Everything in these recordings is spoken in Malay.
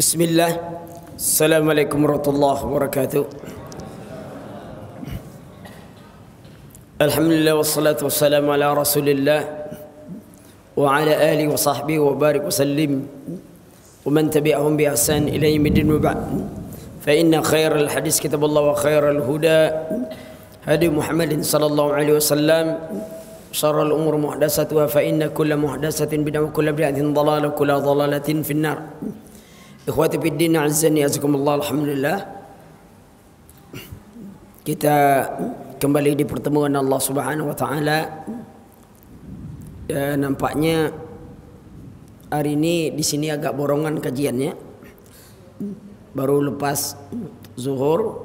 Bismillah. Assalamualaikum warahmatullahi wabarakatuh. Alhamdulillah wassalatu wassalamu ala Rasulillah wa ala alihi wa sahbihi wa barik wa sallim wa man tabi'ahum bi ihsan ila yaumiddin wa ba'd. Fa inna khairal hadis kitabullah wa khairal huda hadi Muhammadin sallallahu alaihi wasallam. Syarrul umur muhdatsatuha fa inna kulla muhdatsatin bid'ah wa kulla bid'atin dhalalah wa kulla dhalalatin finnar. Ikhwati fiddin, azzani azakumullah. Alhamdulillah, kita kembali di pertemuan Allah Subhanahu wa taala. Nampaknya hari ini di sini agak borongan kajiannya. Baru lepas zuhur,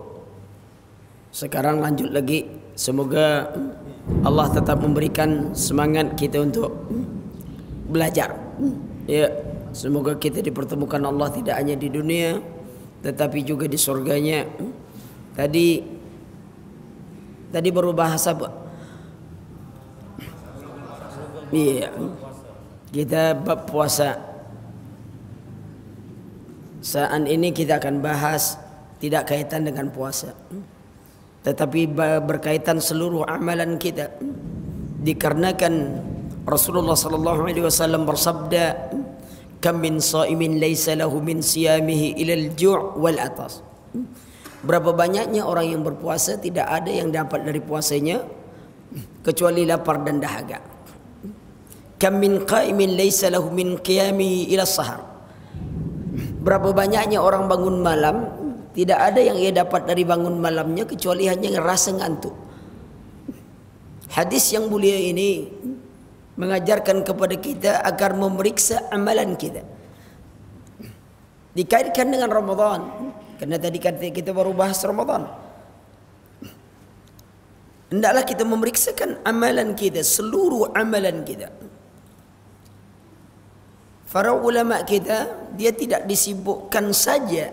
sekarang lanjut lagi. Semoga Allah tetap memberikan semangat kita untuk belajar. Ya, semoga kita dipertemukan Allah tidak hanya di dunia tetapi juga di surganya. Tadi baru bahas apa? Iya, kita bab puasa. Saat ini kita akan bahas tidak kaitan dengan puasa, tetapi berkaitan seluruh amalan kita. Dikarenakan Rasulullah sallallahu alaihi wasallam bersabda, "Kam min shaimin laisa lahu min siyamihi ilal ju' wal atas." Berapa banyaknya orang yang berpuasa tidak ada yang dapat dari puasanya kecuali lapar dan dahaga. Kam min qaimin laisa lahu min qiyamihi ila sahar. Berapa banyaknya orang bangun malam, tidak ada yang ia dapat dari bangun malamnya kecuali hanya ngerasa ngantuk. Hadis yang mulia ini mengajarkan kepada kita agar memeriksa amalan kita. Dikaitkan dengan Ramadan, karena tadi kita baru bahas Ramadan. Hendaklah kita memeriksakan amalan kita, seluruh amalan kita. Para ulama kita, dia tidak disibukkan saja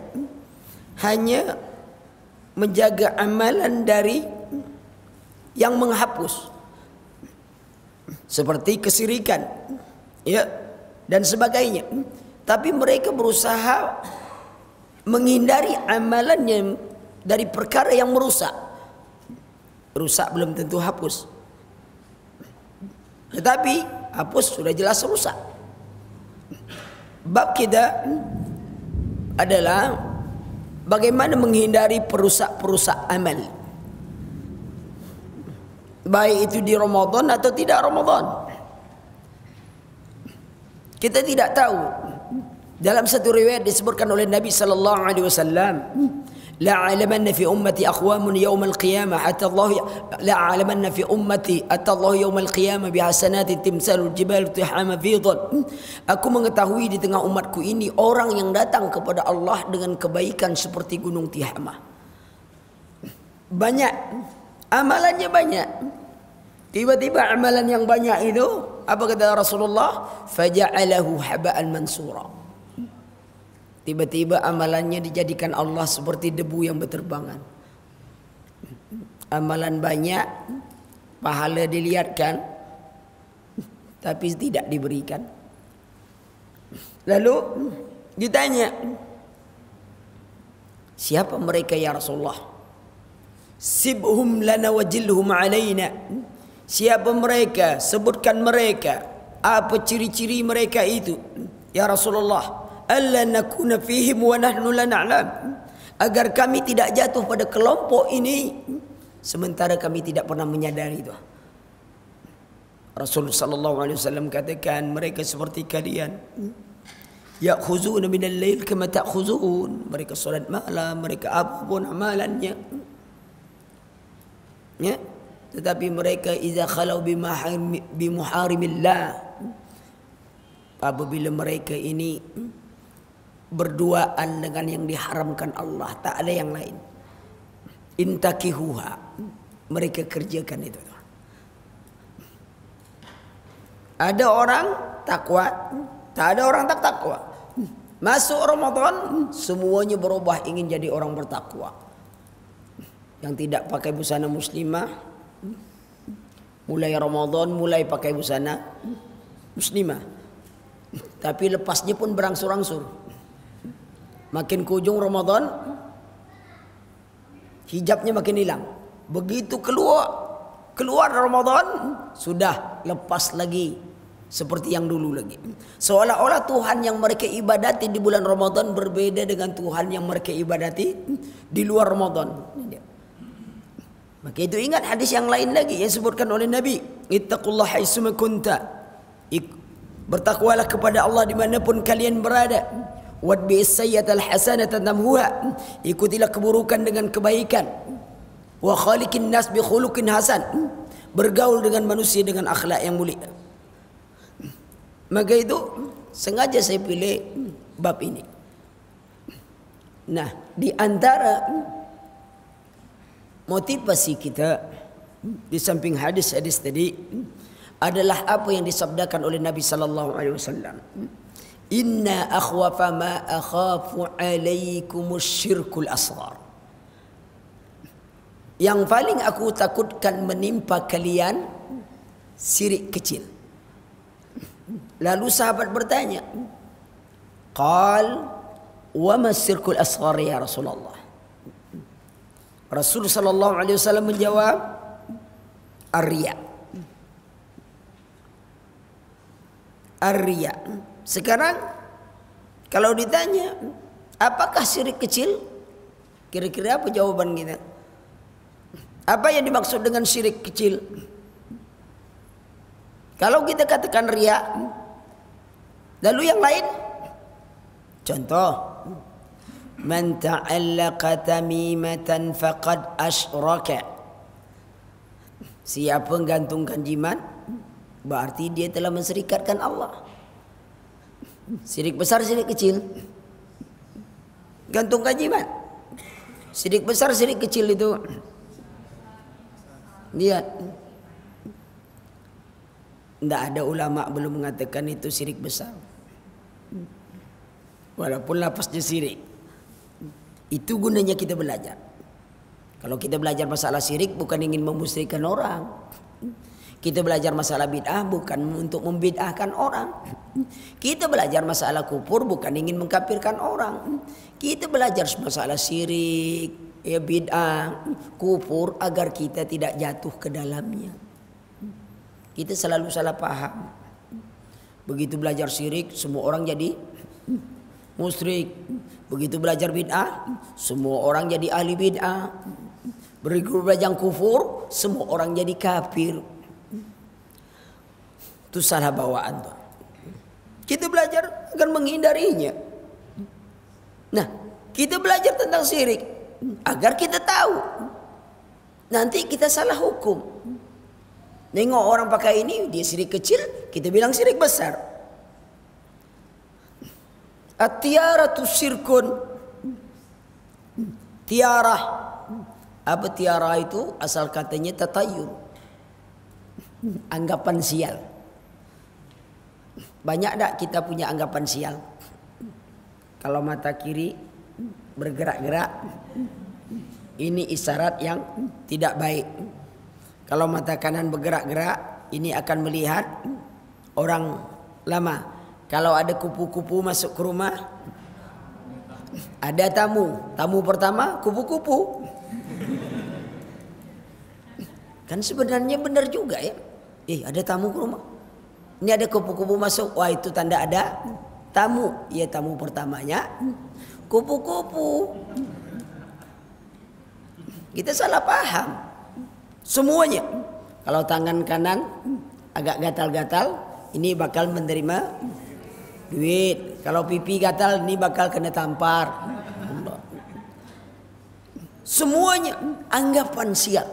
hanya menjaga amalan dari yang menghapus, seperti kesirikan, ya, dan sebagainya. Tapi mereka berusaha menghindari amalannya dari perkara yang merusak. Rusak belum tentu hapus, tetapi hapus sudah jelas rusak. Bab kita adalah bagaimana menghindari perusak-perusak amal, baik itu di Ramadan atau tidak Ramadan. Kita tidak tahu. Dalam satu riwayat disebutkan oleh Nabi sallallahu alaihi wasallam, la alamanna fi ummati aqwamun yaumal qiyamah hatta Allah la alamanna fi ummati hatta Allah yaumal qiyamah bi hasanati timsalul jibal tihama fidan. Aku mengetahui di tengah umatku ini orang yang datang kepada Allah dengan kebaikan seperti gunung Tihamah. Banyak amalannya, banyak. Tiba-tiba amalan yang banyak itu, apa kata Rasulullah? Faja'alahu haba'an mansura. Tiba-tiba amalannya dijadikan Allah seperti debu yang berterbangan. Amalan banyak, pahala dilihatkan, tapi tidak diberikan. Lalu ditanya, siapa mereka ya Rasulullah? Sibhum lana wajilhum alaina. Siapa mereka? Sebutkan mereka. Apa ciri-ciri mereka itu ya Rasulullah? Alla nakuna fihim wa nahnu la na'lam. Agar kami tidak jatuh pada kelompok ini sementara kami tidak pernah menyadari itu. Rasulullah sallallahu alaihi wasallam katakan, mereka seperti kalian. Ya'khuzuna minal lail kama ta'khuzun. Mereka salat malam, mereka apapun amalannya. Ya, tetapi mereka idza khalau bi muharimillah, apabila mereka ini berduaan dengan yang diharamkan Allah, tak ada yang lain, intakihuha, mereka kerjakan itu. Ada orang takwa, tak ada orang tak takwa. Masuk Ramadan, semuanya berubah ingin jadi orang bertakwa. Yang tidak pakai busana muslimah, mulai Ramadan mulai pakai busana muslimah. Tapi lepasnya pun berangsur-angsur. Makin ke ujung Ramadan, hijabnya makin hilang. Begitu keluar Ramadan, sudah lepas lagi seperti yang dulu lagi. Seolah-olah Tuhan yang mereka ibadati di bulan Ramadan berbeda dengan Tuhan yang mereka ibadati di luar Ramadan. Maka itu ingat hadis yang lain lagi yang disebutkan oleh Nabi, ittaqullaha haitsuma kunta. Bertakwalah kepada Allah dimanapun kalian berada. Wadbi'is sayyi'atal hasanata tamhuha. Ikutilah keburukan dengan kebaikan. Wa khaliqin nas bi khuluqin hasan. Bergaul dengan manusia dengan akhlak yang mulia. Maka itu sengaja saya pilih bab ini. Nah, di antara motivasi kita di samping hadis-hadis tadi adalah apa yang disabdakan oleh Nabi sallallahu alaihi wasallam. Inna akhwafa ma akhafu alaikumus syirkul asghar. Yang paling aku takutkan menimpa kalian syirik kecil. Lalu sahabat bertanya, qal wa ma syirkul asghar ya Rasulullah? Rasul sallallahu alaihi wasallam menjawab, ar-riya. Ar-riya. Sekarang kalau ditanya, apakah syirik kecil? Kira-kira apa jawaban kita? Apa yang dimaksud dengan syirik kecil? Kalau kita katakan riya, lalu yang lain? Contoh, man ta'allaqa tamimatan faqad asyraka. Siapa menggantungkan jimat, berarti dia telah menserikatkan Allah. Syirik besar, syirik kecil. Gantungkan jimat. Syirik besar, syirik kecil itu. Lihat. Tidak ada ulama belum mengatakan itu syirik besar. Walaupun lapasnya syirik. Itu gunanya kita belajar. Kalau kita belajar masalah syirik bukan ingin memusyrikkan orang. Kita belajar masalah bid'ah bukan untuk membid'ahkan orang. Kita belajar masalah kufur bukan ingin mengkafirkan orang. Kita belajar masalah syirik, ya bid'ah, kufur agar kita tidak jatuh ke dalamnya. Kita selalu salah paham. Begitu belajar syirik, semua orang jadi musyrik. Begitu belajar bid'ah, semua orang jadi ahli bid'ah. Begitu belajar kufur, semua orang jadi kafir. Itu salah bawaan tuh. Kita belajar agar menghindarinya. Nah, kita belajar tentang syirik agar kita tahu. Nanti kita salah hukum. Nengok orang pakai ini, dia syirik kecil, kita bilang syirik besar. At-tiaratu syirkun. Tiarah. Apa tiarah itu? Asal katanya tatayur. Anggapan sial. Banyak tak kita punya anggapan sial? Kalau mata kiri bergerak-gerak, ini isyarat yang tidak baik. Kalau mata kanan bergerak-gerak, ini akan melihat orang lama. Kalau ada kupu-kupu masuk ke rumah, ada tamu. Tamu pertama kupu-kupu. Kan sebenarnya benar juga ya. Ada tamu ke rumah. Ini ada kupu-kupu masuk. Wah, itu tanda ada tamu. Ya, tamu pertamanya kupu-kupu. Kita salah paham. Semuanya. Kalau tangan kanan agak gatal-gatal, ini bakal menerima duit. Kalau pipi gatal, ini bakal kena tampar. Semuanya anggapan sial.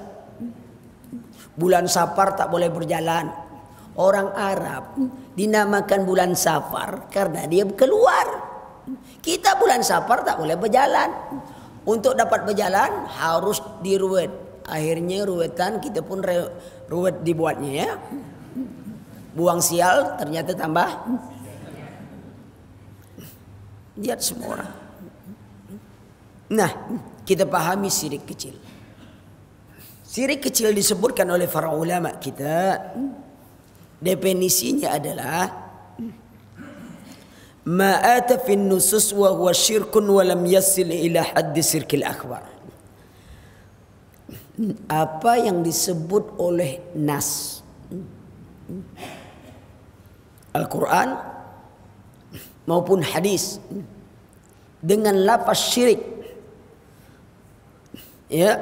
Bulan Safar tak boleh berjalan. Orang Arab dinamakan bulan Safar karena dia keluar. Kita bulan Safar tak boleh berjalan. Untuk dapat berjalan harus diruwet. Akhirnya ruwetan kita pun ruwet dibuatnya ya. Buang sial ternyata tambah. Lihat semua orang. Nah, kita pahami syirik kecil. Syirik kecil disebutkan oleh para ulama kita. Definisinya adalah ma ata fi nusus wa huwa syirkun wa lam yasil ila hadd syirkil akbar. Apa yang disebut oleh nas Al-Quran maupun hadis dengan lafaz syirik, ya,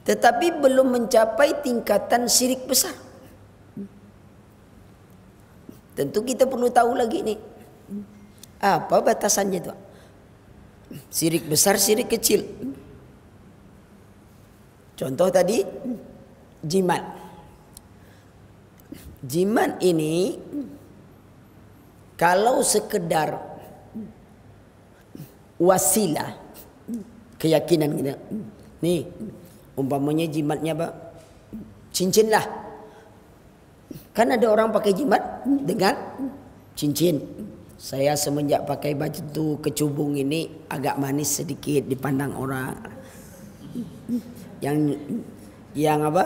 tetapi belum mencapai tingkatan syirik besar. Tentu kita perlu tahu lagi nih, apa batasannya itu? Syirik besar, syirik kecil. Contoh tadi jimat. Jimat ini kalau sekedar wasilah keyakinan kita. Nih, umpamanya jimatnya apa? Cincin lah. Kan ada orang pakai jimat dengan cincin. Saya semenjak pakai baju kecubung ini agak manis sedikit dipandang orang. Yang apa?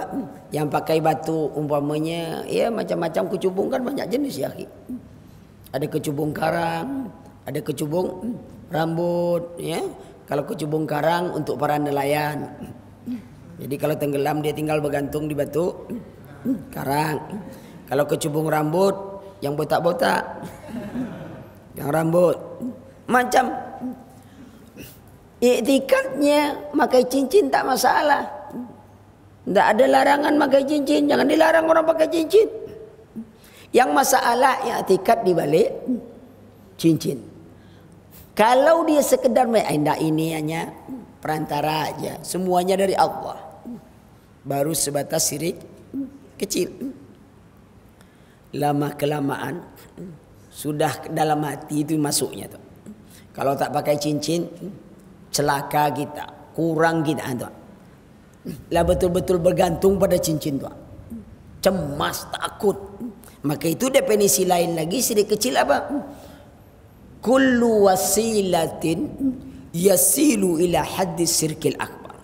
Yang pakai batu umpamanya, ya macam-macam kecubung kan banyak jenis ya. Ada kecubung karang, ada kecubung rambut, ya. Kalau kecubung karang untuk para nelayan. Jadi kalau tenggelam dia tinggal bergantung di batu karang. Kalau kecubung rambut yang botak-botak, yang rambut macam. Iktikadnya makai cincin tak masalah. Tidak ada larangan pakai cincin, jangan dilarang orang pakai cincin. Yang masalah iktikad di balik cincin. Kalau dia sekedar ini hanya perantara aja, semuanya dari Allah, baru sebatas syirik kecil. Lama kelamaan sudah dalam hati itu masuknya tuh. Kalau tak pakai cincin, celaka kita, kurang kita tuh. Lah betul-betul bergantung pada cincin tuh. Cemas, takut. Maka itu definisi lain lagi syirik kecil apa? Kullu wasilatin yasilu ila haddis syirkil akbar.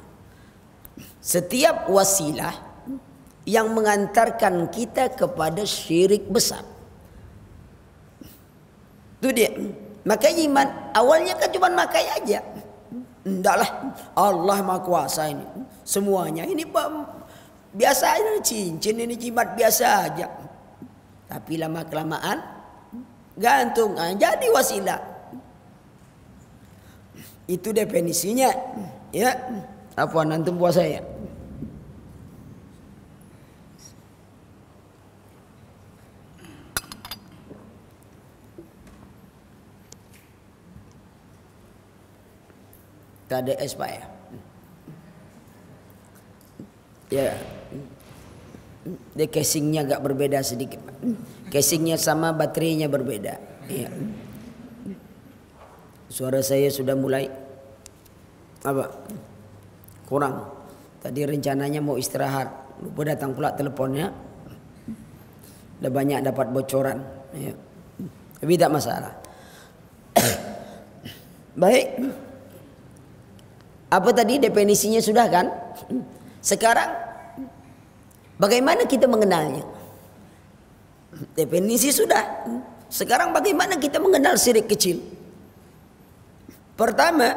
Setiap wasilah yang mengantarkan kita kepada syirik besar. Itu dia. Maka iman awalnya kan cuma makai aja. Endaklah Allah Maha Kuasa ini. Semuanya ini biasa aja, cincin ini jimat biasa aja. Tapi lama kelamaan gantung, jadi wasilah. Itu definisinya, ya. Apa nanti puasa ya? Tak ada es pak ya? Ya, dia casingnya agak berbeda sedikit. Casingnya sama, baterainya berbeda. Ya. Suara saya sudah mulai apa? Kurang. Tadi rencananya mau istirahat, lupa datang pula teleponnya. Udah banyak dapat bocoran. Ya. Tapi tak masalah. Baik. Apa tadi definisinya sudah kan? Sekarang bagaimana kita mengenalnya? Definisi sudah. Sekarang bagaimana kita mengenal syirik kecil? Pertama,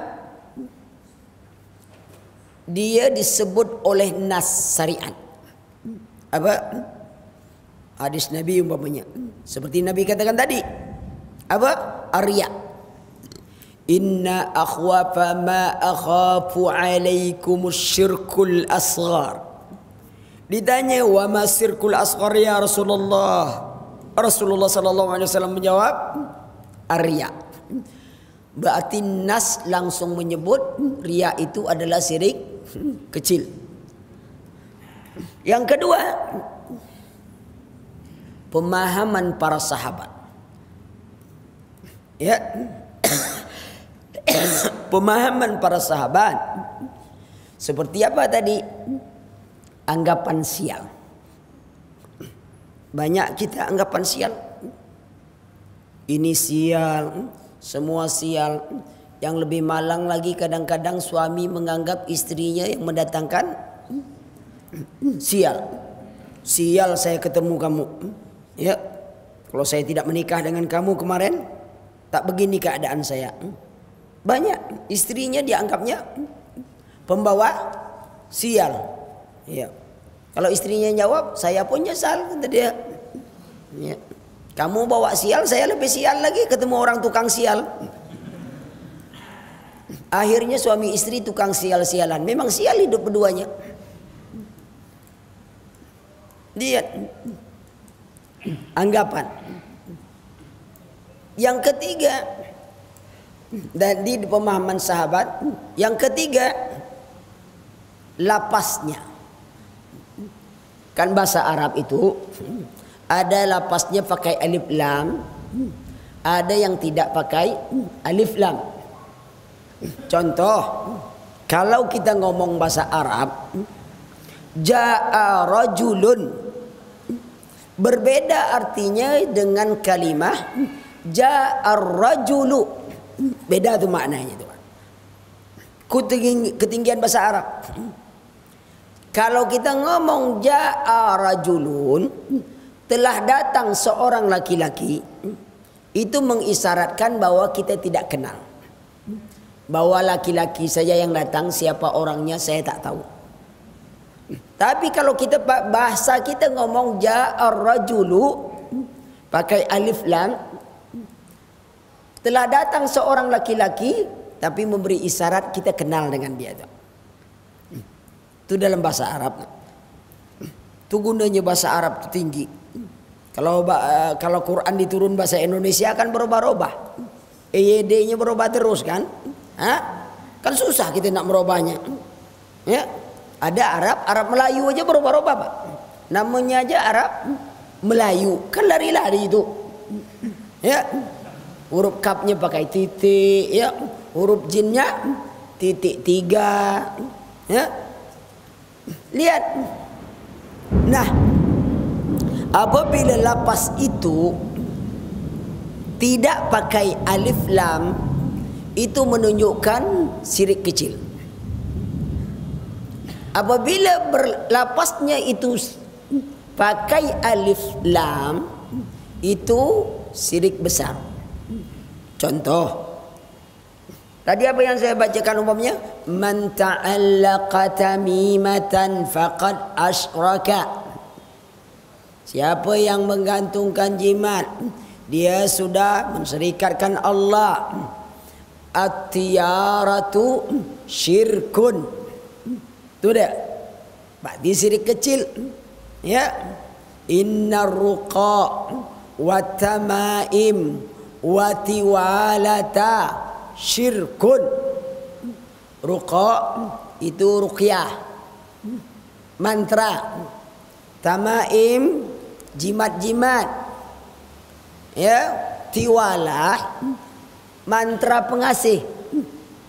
dia disebut oleh nas syariat. Apa? Hadis Nabi umpamanya. Seperti Nabi katakan tadi. Apa? Arya. Inna akhwafa ma akhafu alaikumus syirkul asghar. Ditanya, wa ma syirkul asghar ya Rasulullah? Rasulullah sallallahu alaihi wasallam menjawab, arya. Berarti nas langsung menyebut riya itu adalah syirik kecil. Yang kedua, pemahaman para sahabat. Ya. Pemahaman para sahabat seperti apa tadi? Anggapan sial. Banyak kita anggapan sial. Ini sial, semua sial. Yang lebih malang lagi kadang-kadang suami menganggap istrinya yang mendatangkan sial. Sial saya ketemu kamu. Ya. Kalau saya tidak menikah dengan kamu kemarin, tak begini keadaan saya. Banyak istrinya dianggapnya pembawa sial. Ya. Kalau istrinya jawab, saya pun nyesal, kata dia. Ya. Kamu bawa sial, saya lebih sial lagi ketemu orang tukang sial. Akhirnya suami istri tukang sial-sialan. Memang sial hidup keduanya. Lihat anggapan. Yang ketiga, dan di pemahaman sahabat, yang ketiga lapasnya. Kan bahasa Arab itu ada lapasnya pakai alif lam, ada yang tidak pakai alif lam. Contoh, kalau kita ngomong bahasa Arab, ja'a rajulun, berbeda artinya dengan kalimah ja'ar rajulu. Beda tuh maknanya tuh. Ketinggian bahasa Arab. Kalau kita ngomong ja'a rajulun, telah datang seorang laki-laki, itu mengisyaratkan bahwa kita tidak kenal. Bahwa laki-laki saja yang datang, siapa orangnya saya tak tahu. Tapi kalau kita bahasa kita ngomong ja'ar rajulu pakai alif lam, telah datang seorang laki-laki tapi memberi isyarat kita kenal dengan dia. Itu dalam bahasa Arab. Itu gunanya bahasa Arab itu tinggi. Kalau Quran diturun bahasa Indonesia kan berubah-ubah. EYD-nya berubah terus kan? Kan susah kita nak merubahnya. Ya, ada Arab Melayu aja berubah-ubah, Pak. Namanya aja Arab Melayu, kan lari-lari itu. Ya, huruf kapnya pakai titik, ya, huruf jinnya titik 3, ya. Lihat. Nah, apabila lapas itu tidak pakai alif lam, itu menunjukkan syirik kecil. Apabila berlapasnya itu pakai alif lam, itu syirik besar. Contoh, tadi apa yang saya bacakan umpamanya, man ta'allaqa tamimatan faqad asyraka. Siapa yang menggantungkan jimat, dia sudah menserikatkan Allah. At-tiyaratu syirkun. Itu dia. Berarti syirik kecil. Ya. Innar ruqa wa tamaim wa tiwalata syirkun. Ruqa itu ruqyah, mantra. Tamaim jimat-jimat. Ya, tiwalah mantra pengasih.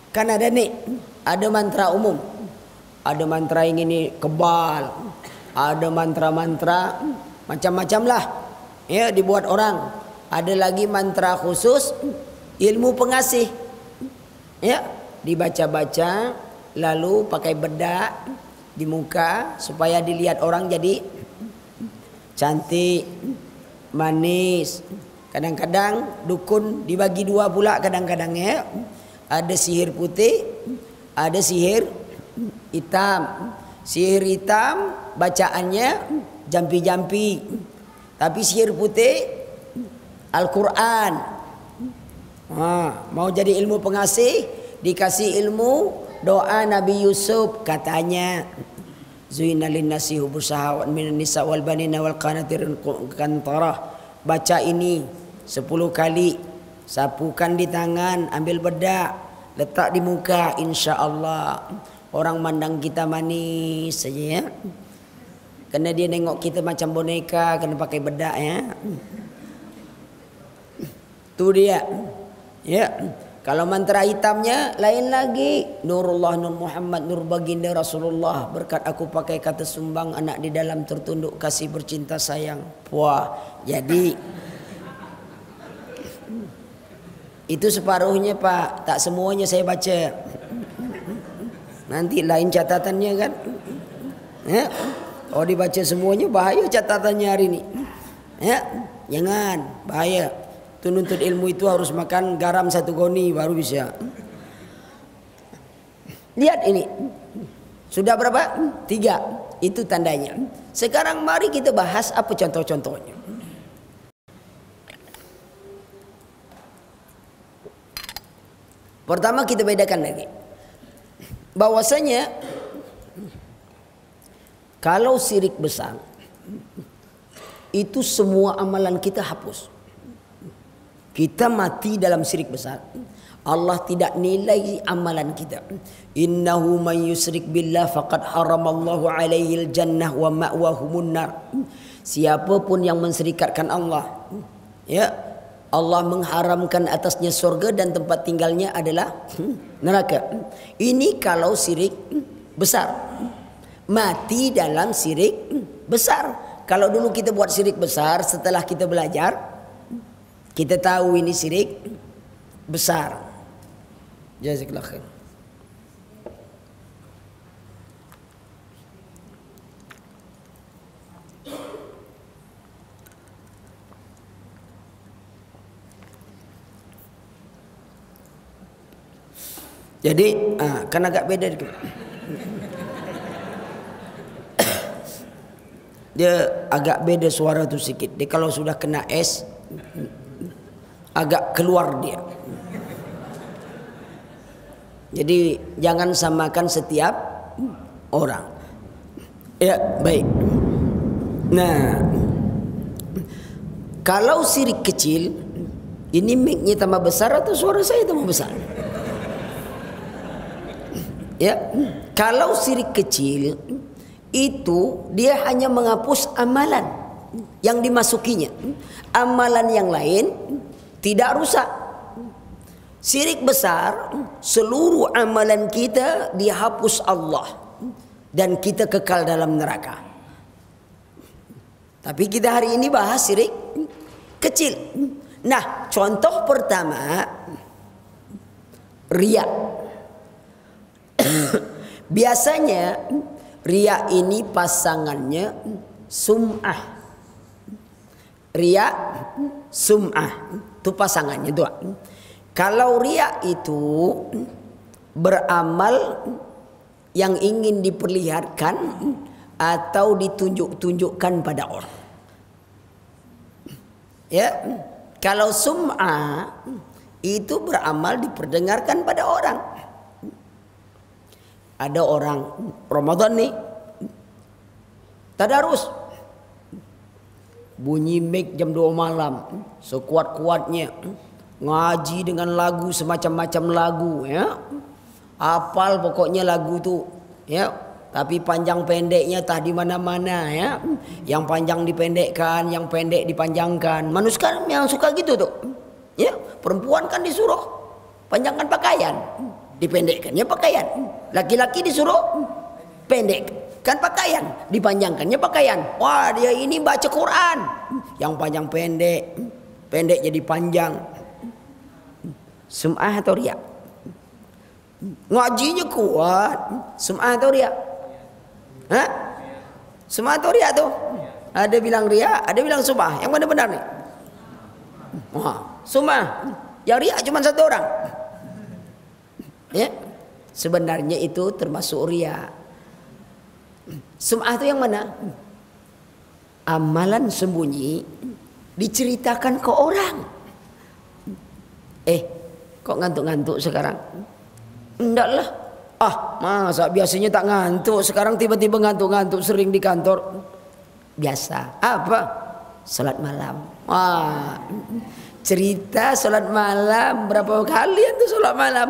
Kan ada nih, ada mantra umum, ada mantra yang ini kebal, ada mantra-mantra macam-macam lah, ya, dibuat orang. Ada lagi mantra khusus ilmu pengasih, ya, dibaca-baca lalu pakai bedak di muka supaya dilihat orang jadi cantik, manis. Kadang-kadang dukun dibagi dua pula kadang-kadang, ya. Ada sihir putih, ada sihir hitam. Sihir hitam bacaannya jampi-jampi. Tapi sihir putih Al-Quran. Mau jadi ilmu pengasih, dikasih ilmu doa Nabi Yusuf, katanya Zuina linnasi hubus syahawat minan nisa wal banina wal qanatir kantarah. Baca ini 10 kali, sapukan di tangan, ambil bedak, letak di muka, insya Allah orang mandang kita manis saja, ya. Karena dia nengok kita macam boneka, kena pakai bedak, ya. Itu dia, ya. Kalau mantra hitamnya lain lagi. Nurullah, Nur Muhammad, Nur Baginda Rasulullah. Berkat aku pakai kata sumbang, anak di dalam tertunduk kasih bercinta sayang. Wah, jadi itu separuhnya, Pak. Tak semuanya saya baca. Nanti lain catatannya kan. Ya. Oh, dibaca semuanya bahaya catatannya hari ini. Ya, jangan, bahaya. Tuntut ilmu itu harus makan garam 1 goni baru bisa. Lihat ini. Sudah berapa? 3. Itu tandanya. Sekarang mari kita bahas apa contoh-contohnya. Pertama kita bedakan lagi. Bahwasanya kalau syirik besar itu semua amalan kita hapus. Kita mati dalam syirik besar, Allah tidak nilai amalan kita. Innahu man yusyrik billah faqad haramallahu alaihi al-jannah wa ma'wahumun nar. Siapapun yang menserikatkan Allah, ya, Allah mengharamkan atasnya surga dan tempat tinggalnya adalah neraka. Ini kalau syirik besar. Mati dalam syirik besar. Kalau dulu kita buat syirik besar, setelah kita belajar, kita tahu ini syirik besar. Jazakallahu khair. Jadi kan agak beda dikit. Dia agak beda suara tu sedikit. Dia kalau sudah kena es agak keluar dia. Jadi jangan samakan setiap orang. Ya, baik. Nah, kalau syirik kecil, ini mic-nya tambah besar atau suara saya tambah besar? Ya, kalau syirik kecil itu dia hanya menghapus amalan yang dimasukinya. Amalan yang lain tidak rusak. Syirik besar, seluruh amalan kita dihapus Allah dan kita kekal dalam neraka. Tapi kita hari ini bahas syirik kecil. Nah, contoh pertama, riya. Biasanya riya ini pasangannya sum'ah. Riya, sum'ah, itu pasangannya dua. Kalau riya itu beramal yang ingin diperlihatkan atau ditunjuk-tunjukkan pada orang. Ya, kalau sum'ah itu beramal diperdengarkan pada orang. Ada orang Ramadan nih tadarus, bunyi mic jam 2 malam sekuat-kuatnya, ngaji dengan lagu semacam-macam lagu, ya, hafal pokoknya lagu tuh, ya, tapi panjang pendeknya tah di mana-mana, ya, yang panjang dipendekkan, yang pendek dipanjangkan. Manusia yang suka gitu tuh, ya, perempuan kan disuruh panjangkan pakaian, dipendekkannya pakaian. Laki-laki disuruh pendekkan pakaian, dipanjangkannya pakaian. Wah, dia ini baca Quran, yang panjang pendek, pendek jadi panjang. Sum'ah atau riya? Ngajinya kuat, sum'ah atau riya? Hah? Sum'ah atau riya tuh? Ada bilang riya, ada bilang sum'ah. Yang mana benar nih? Wah, sum'ah. Yang riya cuma 1 orang. Ya, sebenarnya itu termasuk riya. Sum'ah itu yang mana? Amalan sembunyi diceritakan ke orang. Kok ngantuk-ngantuk sekarang? Enggak lah. Masa biasanya tak ngantuk, sekarang tiba-tiba ngantuk-ngantuk, sering di kantor. Biasa. Apa? Salat malam. Cerita salat malam. Berapa kali itu salat malam?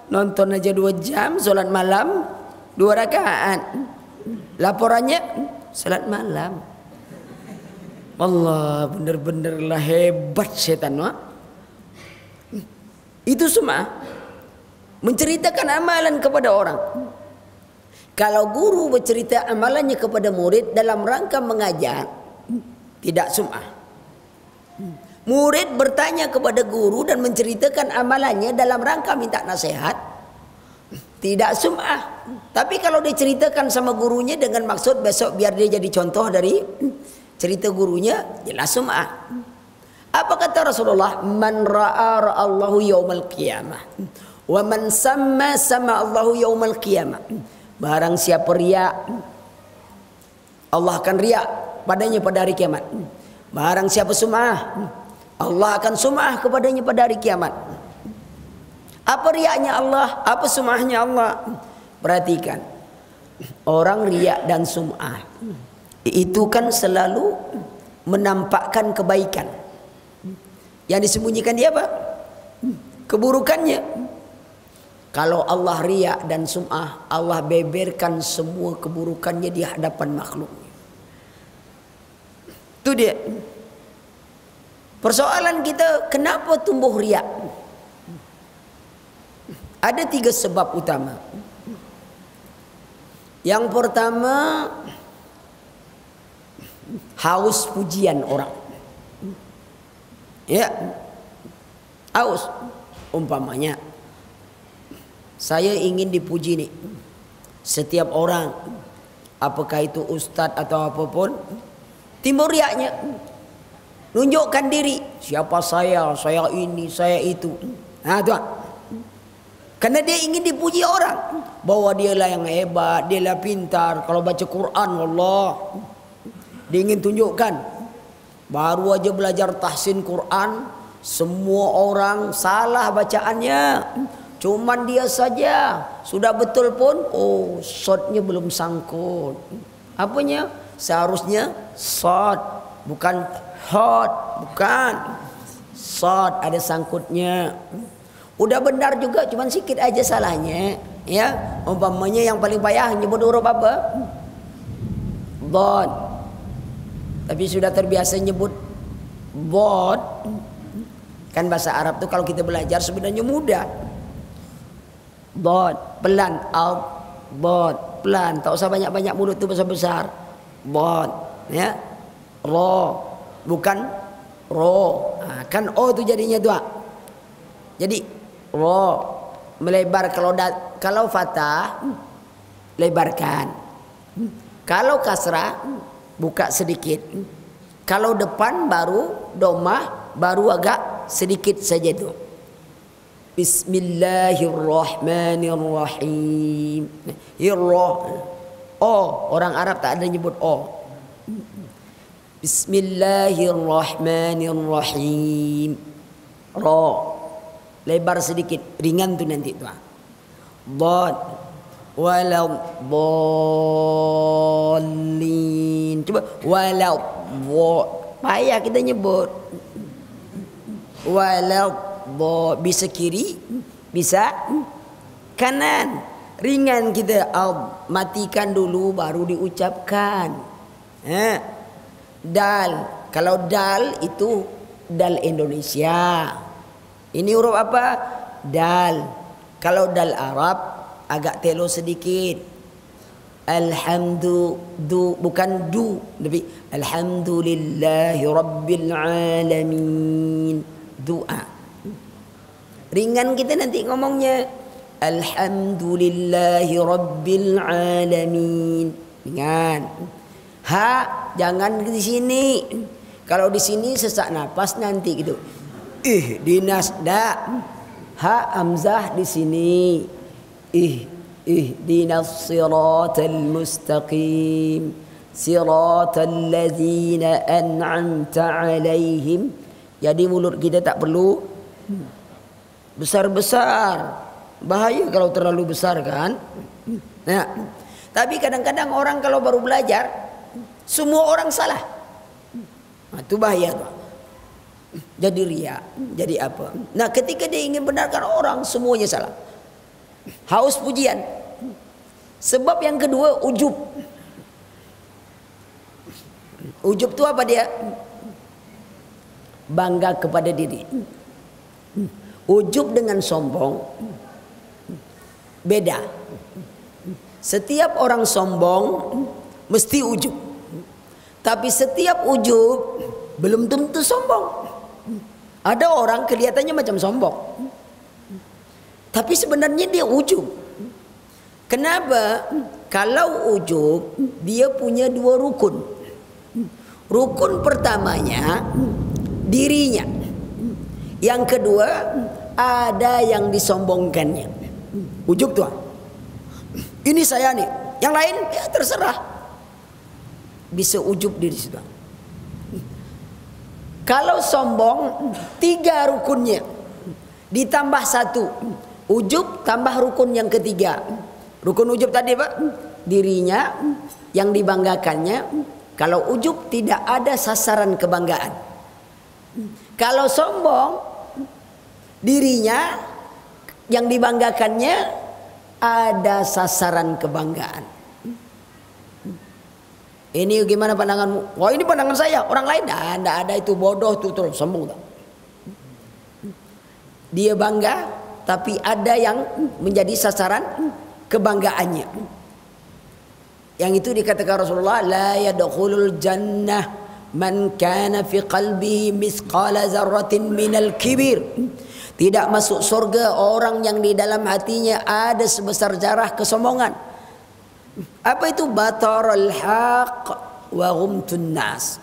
Nonton aja 2 jam, salat malam 2 rakaat. Laporannya salat malam. Allah, bener-bener lah hebat setan, wah. Itu semua menceritakan amalan kepada orang. Kalau guru bercerita amalannya kepada murid dalam rangka mengajar, tidak sum'ah. Murid bertanya kepada guru dan menceritakan amalannya dalam rangka minta nasihat, tidak sum'ah. Tapi kalau diceritakan sama gurunya dengan maksud besok biar dia jadi contoh dari cerita gurunya, jelas sum'ah. Apa kata Rasulullah? Man ra'a ra'allahu yaumal qiyamah. Wa man samma sama Allahu yaumal qiyamah. Barang siapa riya, Allah akan riya padanya pada hari kiamat. Barang siapa sum'ah, Allah akan sum'ah kepadanya pada hari kiamat. Apa riyanya Allah? Apa sum'ahnya Allah? Perhatikan. Orang riya dan sum'ah itu kan selalu menampakkan kebaikan. Yang disembunyikan dia apa? Keburukannya. Kalau Allah riya dan sum'ah, Allah beberkan semua keburukannya di hadapan makhluknya. Itu dia. Persoalan kita, kenapa tumbuh riya? Ada 3 sebab utama. Yang pertama, haus pujian orang. Ya, haus. Umpamanya, saya ingin dipuji nih. Setiap orang, apakah itu ustadz atau apapun, timbul riaknya. Nunjukkan diri, siapa saya ini, saya itu. Nah, tuan. Karena dia ingin dipuji orang, bahwa dialah yang hebat, dialah pintar. Kalau baca Quran, Allah, dia ingin tunjukkan. Baru aja belajar tahsin Quran, semua orang salah bacaannya. Cuman dia saja sudah betul pun, oh shotnya belum sangkut. Apanya? Seharusnya shot, bukan hot, bukan. Shot ada sangkutnya. Udah benar juga, cuman sedikit aja salahnya. Ya, umpamanya yang paling payah nyebut huruf apa? Bod. Tapi sudah terbiasa nyebut bod. Kan bahasa Arab tuh kalau kita belajar sebenarnya mudah. Bod, pelan, out, bod, pelan. Tak usah banyak-banyak mulut tuh besar-besar. Bod, ya. Ro, bukan ro. Nah, kan o tuh jadinya dua. Jadi ro melebar, kalau fathah lebarkan. Kalau kasrah buka sedikit. Kalau depan baru domah baru agak sedikit saja itu. Bismillahirrahmanirrahim. O, orang Arab tak ada nyebut o. Bismillahirrahmanirrahim. Ro lebar sedikit, ringan tuh nanti tuh. Dhad walau dhalin. Coba walau payah kita nyebut. Walau bisa kiri, bisa kanan. Ringan kita, matikan dulu baru diucapkan. Dal, kalau dal itu dal Indonesia. Ini huruf apa? Dal. Kalau dal Arab agak telo sedikit. Alhamdulillah, bukan du, lebih alhamdulillahi rabbil alamin. Doa. Ringan kita nanti ngomongnya. Alhamdulillahi rabbil alamin. Ringan. Ha, jangan di sini. Kalau di sini sesak napas nanti gitu. Dinas dak. Ha hamzah di sini. Ihdinas siratal mustaqim. Siratal ladzina an'amta alaihim. Jadi mulut kita tak perlu besar-besar. Bahaya kalau terlalu besar kan. Nah, tapi kadang-kadang orang kalau baru belajar, semua orang salah. Nah, itu bahaya tuh. Jadi riya, jadi apa? Nah, ketika dia ingin benarkan orang, semuanya salah. Haus pujian. Sebab yang kedua, ujub. Ujub itu apa dia? Bangga kepada diri. Ujub dengan sombong beda. Setiap orang sombong mesti ujub. Tapi setiap ujub belum tentu sombong. Ada orang kelihatannya macam sombong, tapi sebenarnya dia ujub. Kenapa? Kalau ujub, dia punya dua rukun. Rukun pertamanya, dirinya. Yang kedua, ada yang disombongkannya. Ujub tuh. Ini saya nih, yang lain ya terserah. Bisa ujub diri situ. Kalau sombong, 3 rukunnya ditambah 1, ujub tambah rukun yang ketiga. Rukun ujub tadi Pak, dirinya yang dibanggakannya. Kalau ujub tidak ada sasaran kebanggaan. Kalau sombong, dirinya yang dibanggakannya ada sasaran kebanggaan. Ini gimana pandanganmu? Wah, ini pandangan saya, orang lain tidak ada, itu bodoh tuh, terus sombong tak? Dia bangga, tapi ada yang menjadi sasaran kebanggaannya. Yang itu dikatakan Rasulullah, la yadkhulul jannah man kana fi qalbihi misqala dzarratin minal kibir. Tidak masuk surga orang yang di dalam hatinya ada sebesar zarah kesombongan. Apa itu? Batarul haq wa ghumtun nas.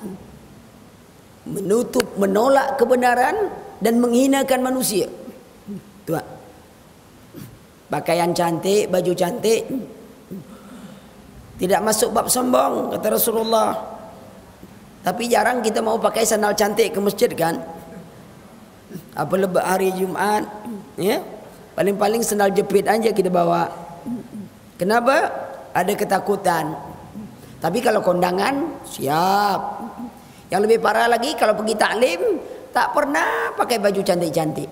Menutup, menolak kebenaran dan menghinakan manusia. Tuh. Pakaian cantik, baju cantik, tidak masuk bab sombong kata Rasulullah. Tapi jarang kita mau pakai sandal cantik ke masjid kan? Apa lebih hari Jumat, ya? Paling-paling sandal jepit aja kita bawa. Kenapa? Ada ketakutan. Tapi kalau kondangan siap. Yang lebih parah lagi kalau pergi taklim tak pernah pakai baju cantik-cantik.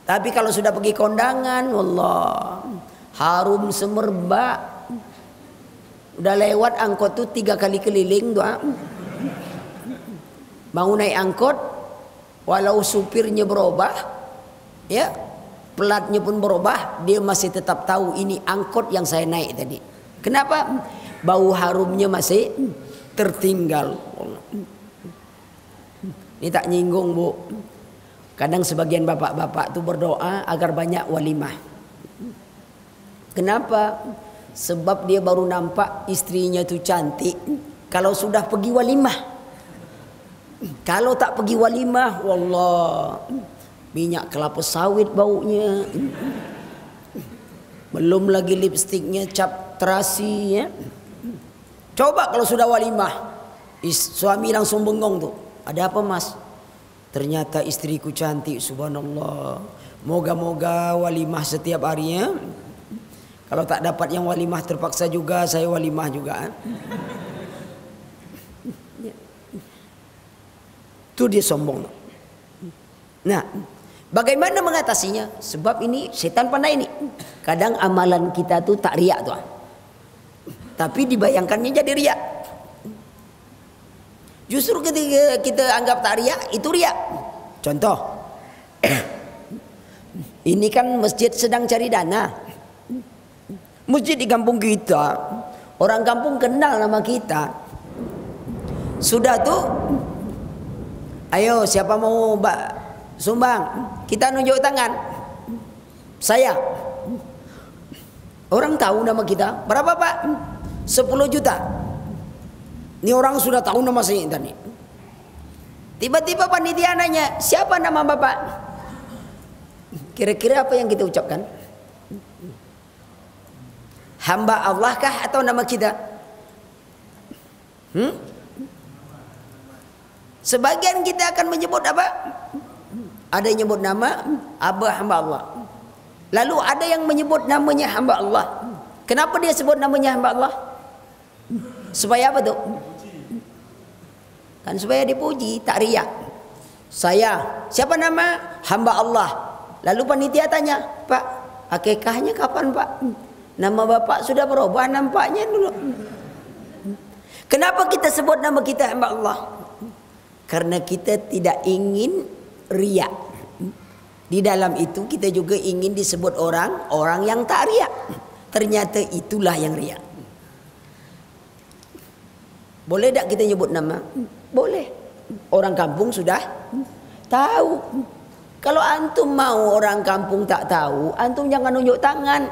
Tapi kalau sudah pergi kondangan, wallah harum semerbak. Udah lewat angkot tuh 3 kali keliling doa. Mau naik angkot, walau supirnya berubah, ya, pelatnya pun berubah, dia masih tetap tahu ini angkot yang saya naik tadi. Kenapa? Bau harumnya masih tertinggal. Ini tak nyinggung Bu. Kadang sebagian bapak-bapak itu berdoa agar banyak walimah. Kenapa? Sebab dia baru nampak istrinya itu cantik kalau sudah pergi walimah. Kalau tak pergi walimah, wallah, minyak kelapa sawit baunya. Belum lagi lipstiknya cap terasi, ya. Coba kalau sudah walimah, suami langsung bengong tuh. Ada apa Mas? Ternyata istriku cantik, subhanallah. Moga-moga walimah setiap harinya. Kalau tak dapat yang walimah terpaksa juga saya walimah juga. Itu dia sombong. Nah, bagaimana mengatasinya? Sebab ini setan pandai ini. Kadang amalan kita tuh tak riak tuh. Tapi dibayangkannya jadi riak. Justru ketika kita anggap tak riak, itu riak. Contoh. Ini kan masjid sedang cari dana. Masjid di kampung kita, orang kampung kenal nama kita. Sudah tuh, ayo siapa mau sumbang? Kita nunjuk tangan. Saya. Orang tahu nama kita. Berapa Pak? 10 juta. Ini orang sudah tahu nama saya tadi. Tiba-tiba panitia nanya, siapa nama Bapak? Kira-kira apa yang kita ucapkan? Hamba Allah kah atau nama kita? Sebagian kita akan menyebut apa? Ada yang menyebut nama Abah hamba Allah. Lalu ada yang menyebut namanya hamba Allah. Kenapa dia sebut namanya hamba Allah? Supaya apa tuh? Kan supaya dipuji, tak riak. Saya, siapa nama? Hamba Allah. Lalu panitia tanya, Pak, akikahnya kapan Pak? Nama Bapak sudah berubah nampaknya dulu. Kenapa kita sebut nama kita hamba Allah? Karena kita tidak ingin riak. Di dalam itu kita juga ingin disebut orang yang tak riak. Ternyata itulah yang riak. Boleh tak kita nyebut nama? Boleh. Orang kampung sudah tahu. Kalau antum mau orang kampung tak tahu, antum jangan nunjuk tangan.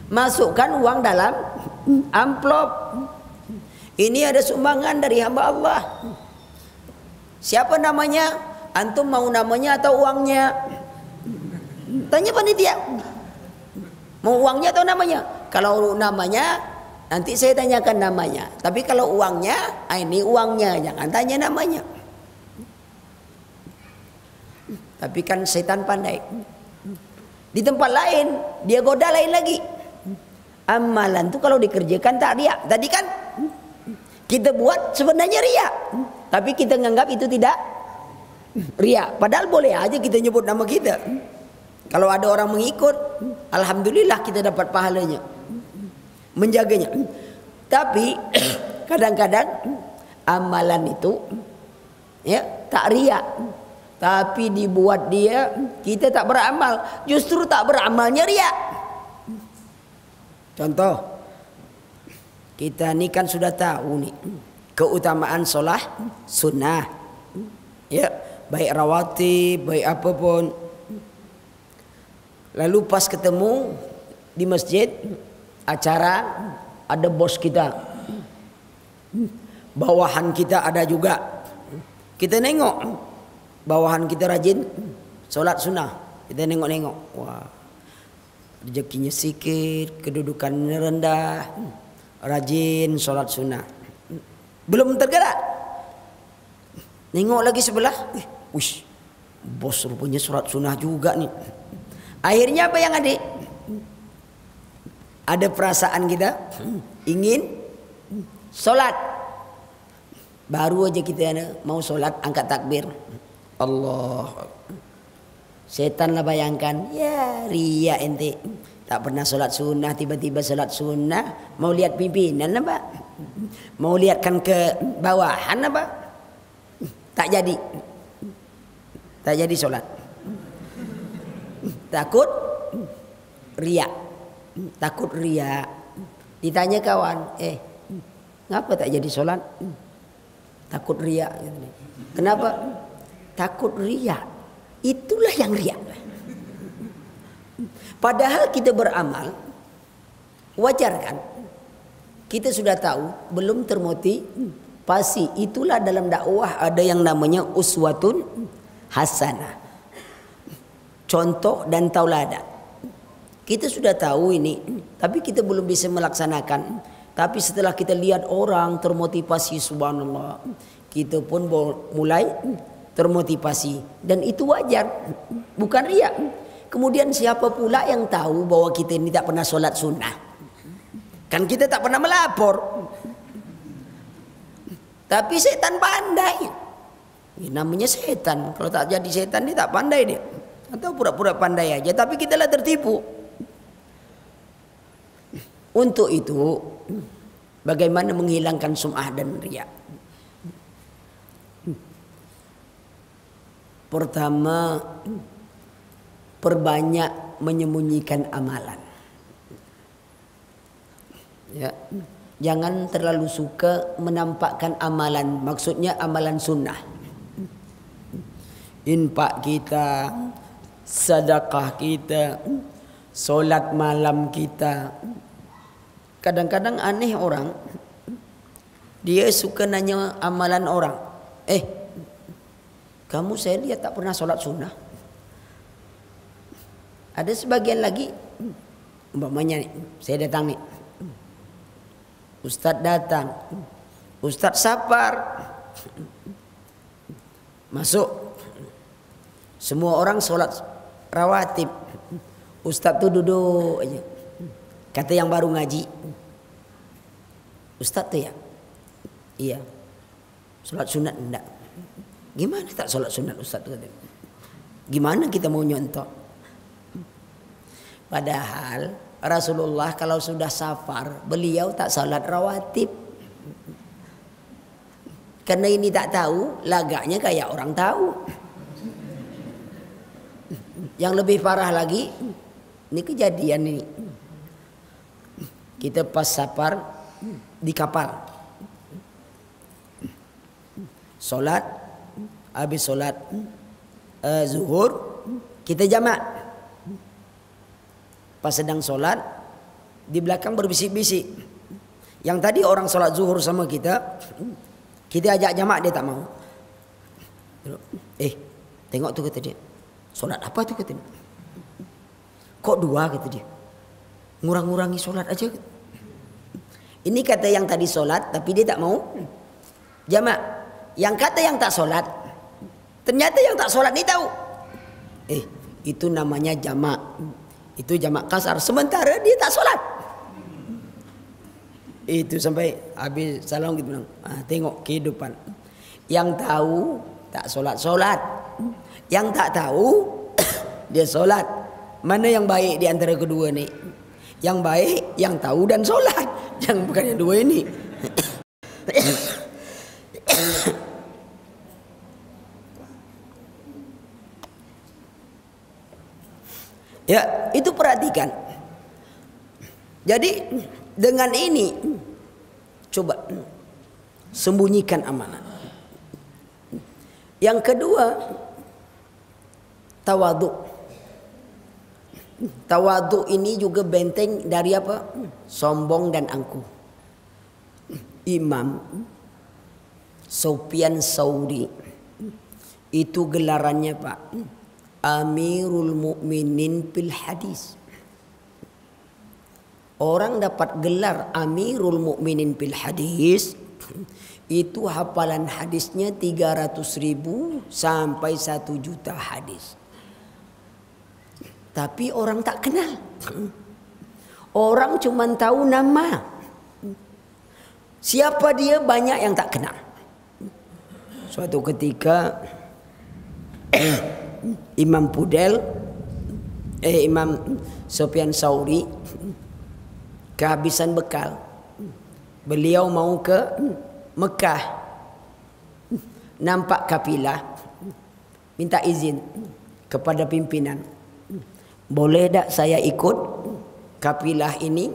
Masukkan uang dalam amplop. Ini ada sumbangan dari hamba Allah. Siapa namanya? Antum mau namanya atau uangnya? Tanya panitia. Mau uangnya atau namanya? Kalau namanya, nanti saya tanyakan namanya. Tapi kalau uangnya, ini uangnya, jangan tanya namanya. Tapi kan setan pandai. Di tempat lain, dia goda lain lagi. Amalan tuh kalau dikerjakan tak riak. Tadi kan kita buat sebenarnya riak, tapi kita nganggap itu tidak riak. Padahal boleh aja kita nyebut nama kita. Kalau ada orang mengikut, alhamdulillah kita dapat pahalanya, menjaganya. Tapi kadang-kadang amalan itu ya tak riak, tapi dibuat dia, kita tak beramal, justru tak beramalnya riak. Contoh, kita ni kan sudah tahu nih keutamaan solat sunnah, ya, baik rawatib, baik apapun. Lalu pas ketemu di masjid, acara, ada bos kita, bawahan kita ada juga. Kita nengok, bawahan kita rajin solat sunnah. Kita nengok-nengok, wah, rezekinya sikit, kedudukannya rendah, rajin solat sunnah. Belum tergerak, nengok lagi sebelah, wish, bos rupanya solat sunnah juga nih. Akhirnya apa yang ada? Ada perasaan kita ingin solat. Baru aja kita mau solat, angkat takbir, Allah. Setan lah bayangkan, ya ria ente, tak pernah solat sunnah, tiba-tiba solat sunnah, mau lihat pimpinan apa? Mau lihatkan ke bawahan apa? Tak jadi, tak jadi solat. Takut ria, takut ria. Ditanya kawan, ngapa tak jadi solat? Takut ria. Kenapa? Takut ria. Itulah yang riak. Padahal kita beramal, wajar kan? Kita sudah tahu, belum termotivasi. Itulah dalam dakwah ada yang namanya uswatun hasanah, contoh dan tauladan. Kita sudah tahu ini, tapi kita belum bisa melaksanakan. Tapi setelah kita lihat orang termotivasi, subhanallah, kita pun mulai termotivasi, dan itu wajar, bukan riak. Kemudian siapa pula yang tahu bahwa kita ini tak pernah solat sunnah? Kan kita tak pernah melapor. Tapi setan pandai. Ini namanya setan. Kalau tak jadi setan ini tak pandai dia. Atau pura-pura pandai aja, tapi kita lah tertipu. Untuk itu, bagaimana menghilangkan sum'ah dan riak? Pertama, perbanyak menyembunyikan amalan. Ya, jangan terlalu suka menampakkan amalan. Maksudnya amalan sunnah. Infak kita, sedekah kita, solat malam kita. Kadang-kadang aneh orang, dia suka nanya amalan orang. Kamu saya lihat tak pernah solat sunnah. Ada sebagian lagi, umpamanya nih, saya datang nih, Ustadz datang, Ustadz safar, masuk, semua orang solat rawatib, Ustadz tuh duduk aja. Kata yang baru ngaji, Ustadz tuh ya, iya, solat sunat enggak? Gimana tak solat sunat Ustadz tuh? Gimana kita mau nyontok? Padahal Rasulullah kalau sudah safar, beliau tak salat rawatib. Karena ini tak tahu, lagaknya kayak orang tahu. Yang lebih parah lagi, ini kejadian ini. Kita pas safar di kapal. Solat, habis solat zuhur, kita jamak. Pas sedang sholat, di belakang berbisik-bisik. Yang tadi orang sholat zuhur sama kita, kita ajak jamak dia tak mau. Tengok tuh kata dia. Solat apa tuh kata dia? Kok dua kata dia? Ngurang-ngurangi solat aja. Ini kata yang tadi solat tapi dia tak mau jamak. Yang kata yang tak solat, ternyata yang tak solat ni tahu. Itu namanya jamak. Itu jamak kasar. Sementara dia tak solat. Itu sampai habis salam gitu bilang. Tengok kehidupan. Yang tahu tak solat-solat. Yang tak tahu dia solat. Mana yang baik di antara kedua ni? Yang baik yang tahu dan solat. Yang bukan yang dua ini. Ya, itu perhatikan. Jadi dengan ini coba sembunyikan amanah. Yang kedua, tawadhu. Tawadhu ini juga benteng dari apa? Sombong dan angkuh. Imam Sufyan Tsauri itu gelarannya Pak, Amirul Mukminin fil Hadis. Orang dapat gelar Amirul Mukminin fil Hadis itu hafalan hadisnya 300.000 sampai 1 juta hadis. Tapi orang tak kenal. Orang cuma tahu nama. Siapa dia banyak yang tak kenal. Suatu ketika Imam Sufyan Tsauri kehabisan bekal. Beliau mau ke Mekah. Nampak kafilah, minta izin kepada pimpinan. Boleh tak saya ikut kafilah ini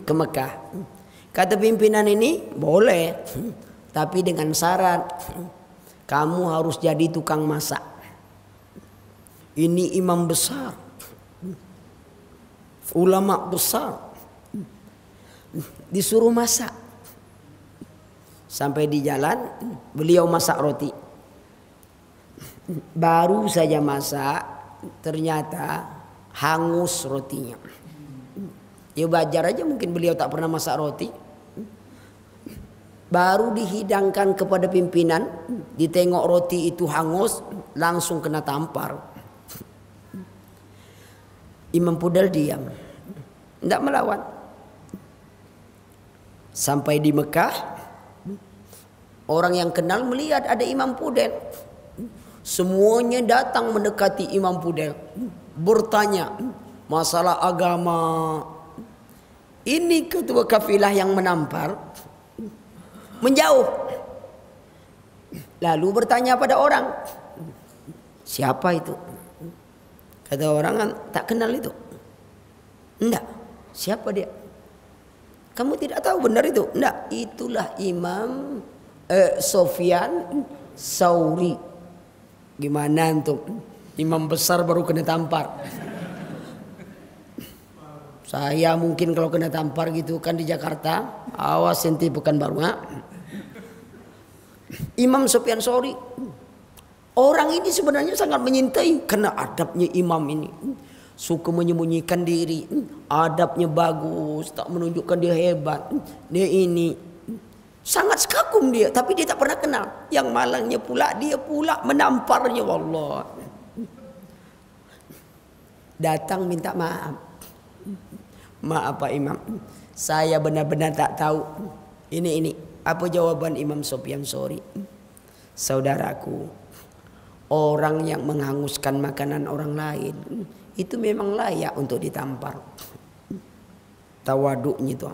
ke Mekah? Kata pimpinan ini, boleh. Tapi dengan syarat, kamu harus jadi tukang masak. Ini imam besar, ulama besar, disuruh masak. Sampai di jalan, beliau masak roti. Baru saja masak, ternyata hangus rotinya. Ya wajar aja mungkin beliau tak pernah masak roti. Baru dihidangkan kepada pimpinan, ditengok roti itu hangus, langsung kena tampar. Imam Pudel diam, tidak melawan. Sampai di Mekah, orang yang kenal melihat ada Imam Pudel. Semuanya datang mendekati Imam Pudel, bertanya masalah agama. Ini ketua kafilah yang menampar menjauh, lalu bertanya pada orang, siapa itu? Kata orang, kan tak kenal itu. Enggak, siapa dia? Kamu tidak tahu benar itu? Enggak, itulah Imam Sufyan Tsauri. Gimana antum? Imam besar baru kena tampar. Saya mungkin kalau kena tampar gitu kan di Jakarta, awas ente Pekanbaru. Imam Sufyan Tsauri, orang ini sebenarnya sangat menyintai karena adabnya imam ini. Suka menyembunyikan diri, adabnya bagus, tak menunjukkan dia hebat. Dia ini sangat sekagum dia, tapi dia tak pernah kenal. Yang malangnya pula dia pula menamparnya, wallah. Datang minta maaf. Maaf Pak Imam, saya benar-benar tak tahu. Ini apa jawaban Imam Sufyan Tsauri? Saudaraku, orang yang menghanguskan makanan orang lain itu memang layak untuk ditampar. Tawaduknya itu.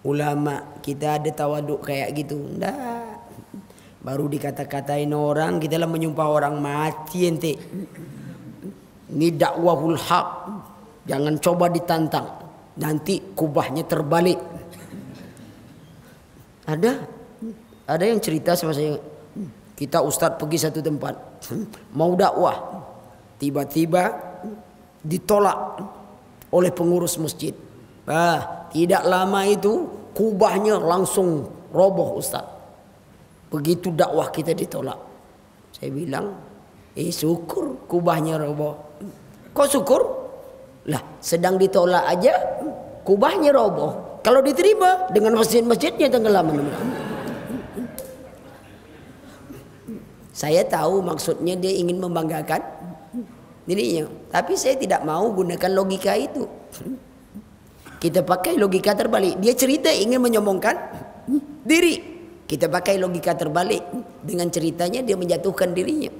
Ulama kita ada tawaduk kayak gitu? Enggak. Baru dikata-katain orang, kita lah menyumpah orang mati ente. Ini dakwahul haq. Jangan coba ditantang, nanti kubahnya terbalik. Ada yang cerita sama saya, kita ustadz pergi satu tempat, mau dakwah, tiba-tiba ditolak oleh pengurus masjid. Tidak lama itu kubahnya langsung roboh ustadz. Begitu dakwah kita ditolak. Saya bilang, syukur kubahnya roboh. Kok syukur? Lah, sedang ditolak aja kubahnya roboh. Kalau diterima dengan masjid-masjidnya tenggelam. Saya tahu maksudnya dia ingin membanggakan dirinya, tapi saya tidak mau gunakan logika itu. Kita pakai logika terbalik. Dia cerita ingin menyombongkan diri, kita pakai logika terbalik. Dengan ceritanya dia menjatuhkan dirinya.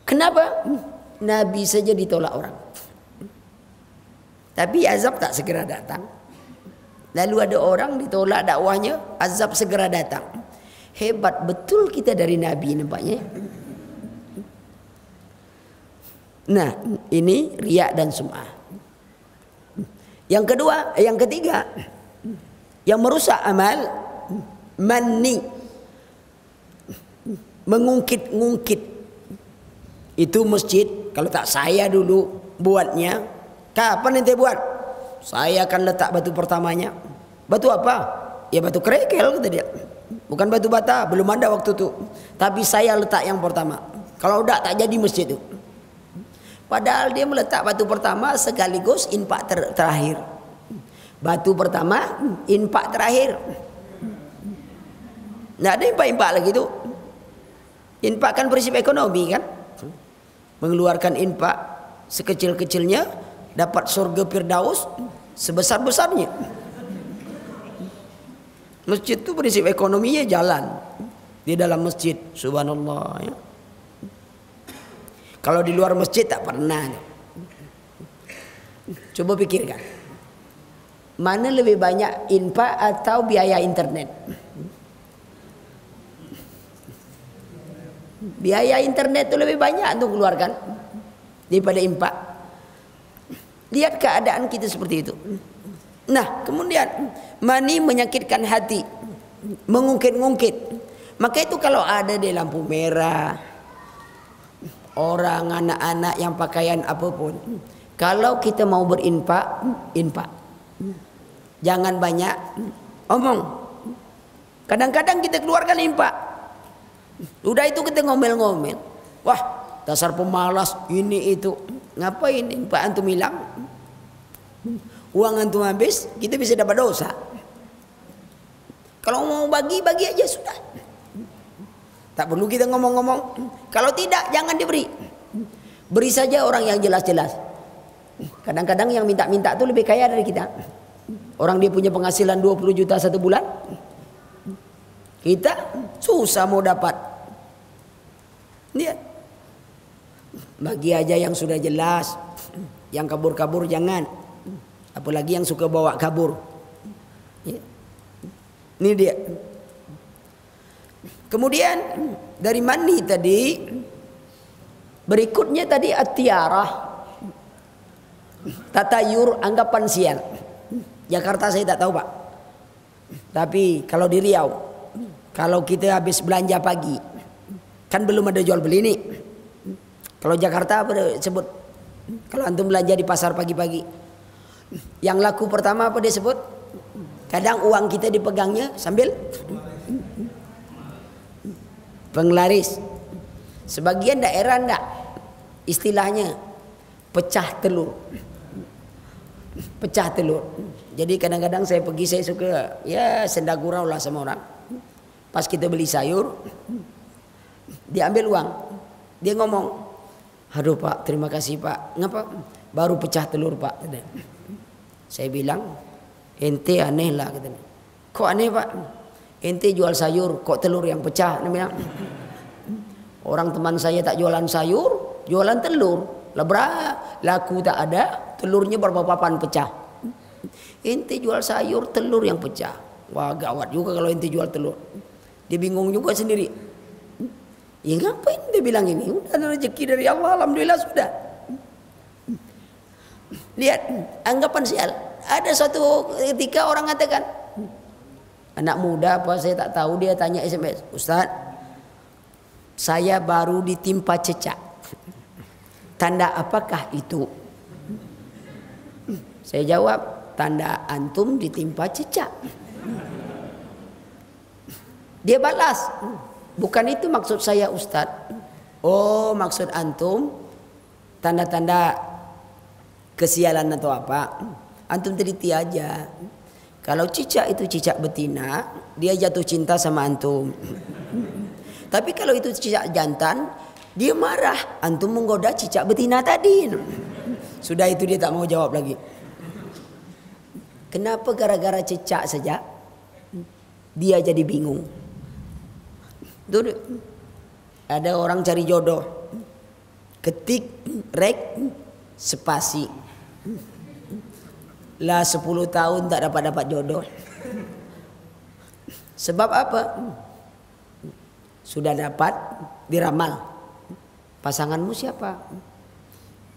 Kenapa? Nabi saja ditolak orang, tapi azab tak segera datang. Lalu ada orang ditolak dakwahnya, azab segera datang. Hebat betul kita dari Nabi nampaknya. Nah, ini riya dan sum'ah. Yang kedua, yang ketiga, yang merusak amal, manni, mengungkit-ngungkit. Itu masjid, kalau tak saya dulu buatnya, kapan ente buat? Saya akan letak batu pertamanya. Batu apa? Ya batu kerikil kata dia. Bukan batu bata, belum ada waktu itu. Tapi saya letak yang pertama. Kalau udah tak jadi masjid itu. Padahal dia meletak batu pertama sekaligus infak terakhir. Batu pertama, infak terakhir. Nggak ada infak-infak lagi itu. Infak kan prinsip ekonomi kan. Mengeluarkan infak sekecil-kecilnya, dapat surga Firdaus sebesar-besarnya. Masjid itu prinsip ekonominya jalan di dalam masjid, subhanallah ya. Kalau di luar masjid tak pernah. Coba pikirkan, mana lebih banyak infak atau biaya internet? Biaya internet itu lebih banyak untuk keluarkan daripada infak. Lihat keadaan kita seperti itu. Nah, kemudian mani menyakitkan hati, mengungkit-ngungkit. Maka itu kalau ada di lampu merah, orang, anak-anak yang pakaian apapun, kalau kita mau berinfak, infak. Jangan banyak omong. Kadang-kadang kita keluarkan infak, udah itu kita ngomel-ngomel. Wah, dasar pemalas ini itu. Ngapain infak antum hilang? Uang antum habis, kita bisa dapat dosa. Kalau mau bagi-bagi aja sudah. Tak perlu kita ngomong-ngomong. Kalau tidak, jangan diberi. Beri saja orang yang jelas-jelas. Kadang-kadang yang minta-minta itu lebih kaya dari kita. Orang dia punya penghasilan 20 juta satu bulan. Kita susah mau dapat. Lihat. Bagi aja yang sudah jelas. Yang kabur-kabur jangan. Apalagi yang suka bawa kabur. Ya. Ini dia. Kemudian dari mani tadi, berikutnya tadi at-tiarah, tatayur, anggapan sial. Jakarta saya tak tahu Pak. Tapi kalau di Riau, kalau kita habis belanja pagi, kan belum ada jual beli nih. Kalau Jakarta apa sebut? Kalau antum belanja di pasar pagi-pagi, yang laku pertama apa dia sebut? Kadang uang kita dipegangnya sambil penglaris. Sebagian daerah enggak, istilahnya pecah telur. Pecah telur. Jadi kadang-kadang saya pergi, saya suka ya senda gurau lah sama orang. Pas kita beli sayur, dia ambil uang, dia ngomong, aduh Pak, terima kasih Pak. Ngapa? Baru pecah telur Pak. Saya bilang, ente aneh lah katanya. Kok aneh Pak? Ente jual sayur, kok telur yang pecah? Dia bilang, orang teman saya tak jualan sayur, jualan telur. Laku tak ada, telurnya berapa papan pecah. Ente jual sayur, telur yang pecah. Wah gawat juga kalau ente jual telur. Dia bingung juga sendiri. Ya ngapain dia bilang ini? Udah ada rezeki dari Allah, alhamdulillah sudah. Lihat, anggapan sial. Ada suatu ketika orang katakan, anak muda apa saya tak tahu, dia tanya SMS, Ustaz, saya baru ditimpa cecak. Tanda apakah itu? Saya jawab, tanda antum ditimpa cecak. Dia balas, Bukan itu maksud saya Ustadz. Oh, maksud antum tanda-tanda kesialan atau apa? Antum teliti aja. Kalau cicak itu cicak betina, dia jatuh cinta sama antum. Tapi kalau itu cicak jantan, dia marah. Antum menggoda cicak betina tadi. Sudah itu dia tak mau jawab lagi. Kenapa gara-gara cicak saja dia jadi bingung? Duduk. Ada orang cari jodoh. Ketik rek spasi. Lah 10 tahun tak dapat jodoh. Sebab apa? Sudah dapat diramal. Pasanganmu siapa?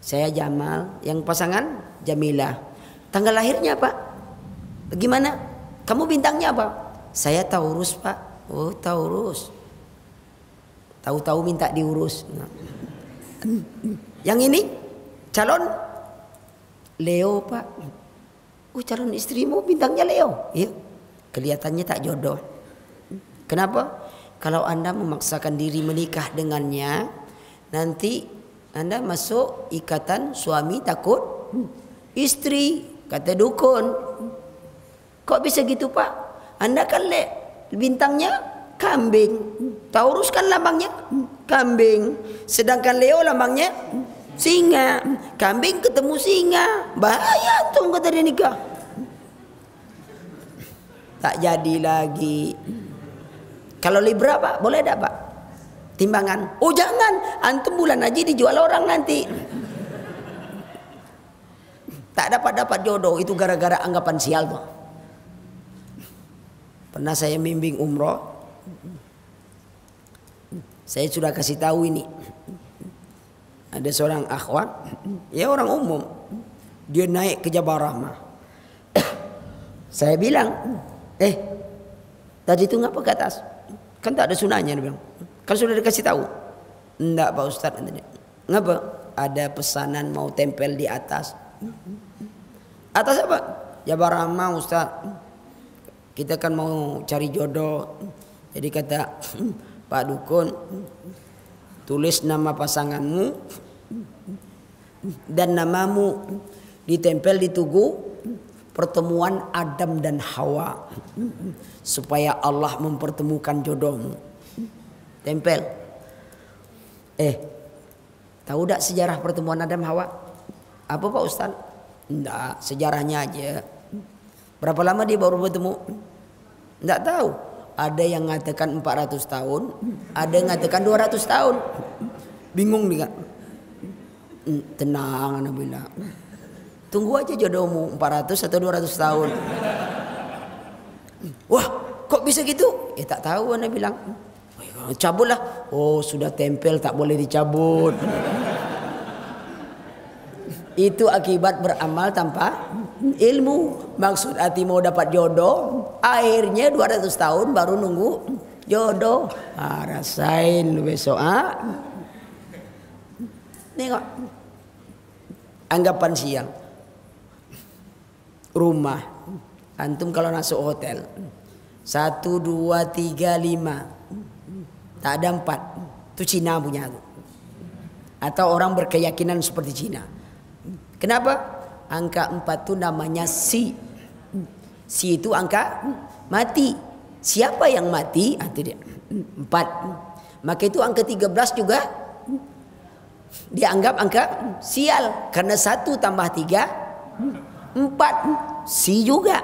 Saya Jamal. Yang pasangan Jamilah. Tanggal lahirnya apa? Bagaimana? Kamu bintangnya apa? Saya Taurus, Pak. Oh, Taurus. Tahu-tahu minta diurus. Yang ini calon Leo, Pak. Oh, calon istrimu bintangnya Leo. Iya. Kelihatannya tak jodoh. Kenapa? Kalau Anda memaksakan diri menikah dengannya, nanti Anda masuk ikatan suami takut istri, kata dukun. Kok bisa gitu, Pak? Anda kan bintangnya kambing. Taurus kan lambangnya kambing. Sedangkan Leo lambangnya singa. Kambing ketemu singa. Bahaya antum kata dia nikah. Tak jadi lagi. Kalau Libra, Pak, boleh tak, Pak? Timbangan. Oh, jangan. Antum bulan haji dijual orang nanti. Tak dapat jodoh. Itu gara-gara anggapan sial tuh. Pernah saya bimbing umroh. Saya sudah kasih tahu ini. Ada seorang akhwat, ya orang umum. Dia naik ke Jabal Rahmah. Saya bilang, tadi itu ngapa ke atas? Kan tak ada sunahnya, dia bilang. Kan sudah dikasih tahu. Enggak, Pak Ustadz. Ngapa? Ada pesanan mau tempel di atas. Atas apa? Jabal Rahmah, Ustadz. Kita kan mau cari jodoh. Jadi kata Pak Dukun, tulis nama pasanganmu dan namamu ditempel di tugu pertemuan Adam dan Hawa, supaya Allah mempertemukan jodohmu. Tempel. Tahu tak sejarah pertemuan Adam Hawa? Apa, Pak Ustaz? Enggak, sejarahnya aja. Berapa lama dia baru bertemu? Enggak tahu. Ada yang mengatakan 400 tahun, ada yang mengatakan 200 tahun. Bingung dia. Tenang, Anda bilang. Tunggu aja jodohmu 400 atau 200 tahun. Wah, kok bisa gitu? Tak tahu, Anda bilang. Cabutlah. Oh, sudah tempel, tak boleh dicabut. Itu akibat beramal tanpa ilmu. Maksud hati mau dapat jodoh, akhirnya 200 tahun baru nunggu jodoh. Rasain besok. Tengok. Anggapan siang. Rumah. Antum kalau masuk hotel 1, 2, 3, 5. Tak ada 4. Itu Cina punya. Atau orang berkeyakinan seperti Cina. Kenapa? Angka 4 itu namanya si. Si itu angka mati. Siapa yang mati? Itu dia. 4. Maka itu angka 13 juga dianggap angka sial. Karena 1 tambah 3, 4. Si juga.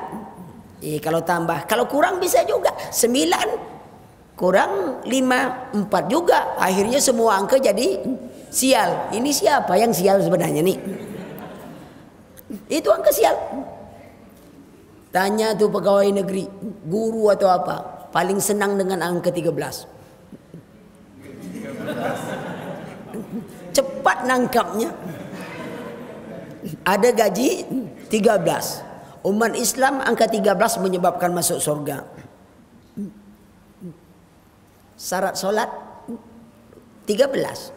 Kalau tambah. Kalau kurang bisa juga. 9 kurang 5, 4 juga. Akhirnya semua angka jadi sial. Ini siapa yang sial sebenarnya nih? Itu angka sial. Tanya tuh pegawai negeri, guru atau apa, paling senang dengan angka 13. Cepat nangkapnya. Ada gaji 13. Umat Islam angka 13 menyebabkan masuk surga. Syarat solat 13.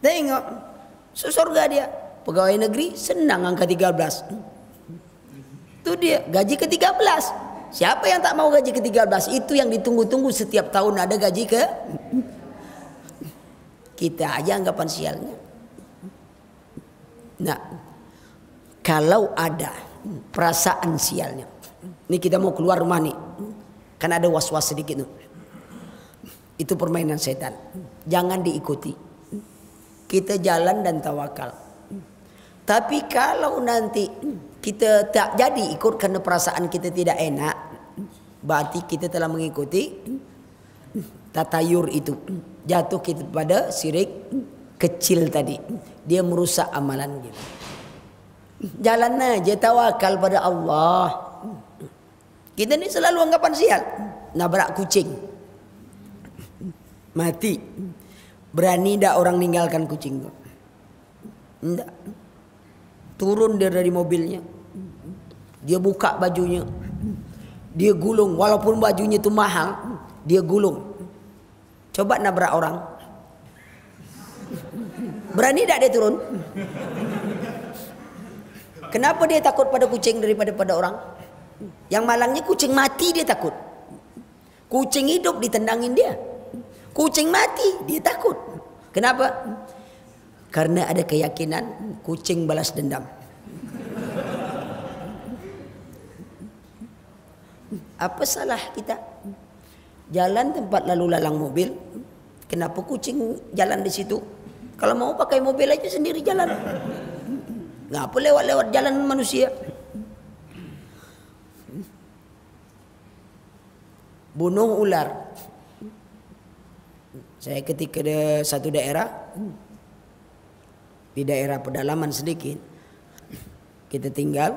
Tengok, surga dia. Pegawai negeri senang angka 13. Itu dia, gaji ke-13. Siapa yang tak mau gaji ke-13? Itu yang ditunggu-tunggu setiap tahun ada gaji ke. Kita aja anggapan sialnya. Nah, kalau ada perasaan sialnya, ini kita mau keluar rumah nih, kan ada was-was sedikit tuh. Itu permainan setan. Jangan diikuti. Kita jalan dan tawakal. Tapi kalau nanti kita tak jadi ikut karena perasaan kita tidak enak, berarti kita telah mengikuti tatayur itu. Jatuh kita pada syirik kecil tadi. Dia merusak amalan kita. Jalan aja tawakal pada Allah. Kita ni selalu anggapan sial. Nabrak kucing, mati. Berani tak orang ninggalkan kucing tu? Tidak. Turun dia dari mobilnya, dia buka bajunya, dia gulung. Walaupun bajunya itu mahal, dia gulung. Coba nabrak orang, berani tak dia turun? Kenapa dia takut pada kucing daripada pada orang? Yang malangnya kucing mati dia takut. Kucing hidup ditendangin dia. Kucing mati dia takut. Kenapa? Karena ada keyakinan kucing balas dendam. Apa salah kita? Jalan tempat lalu lalang mobil, kenapa kucing jalan di situ? Kalau mau pakai mobil aja sendiri jalan. Ngapa lewat-lewat jalan manusia? Bunuh ular. Saya ketika di satu daerah, di daerah pedalaman sedikit, kita tinggal.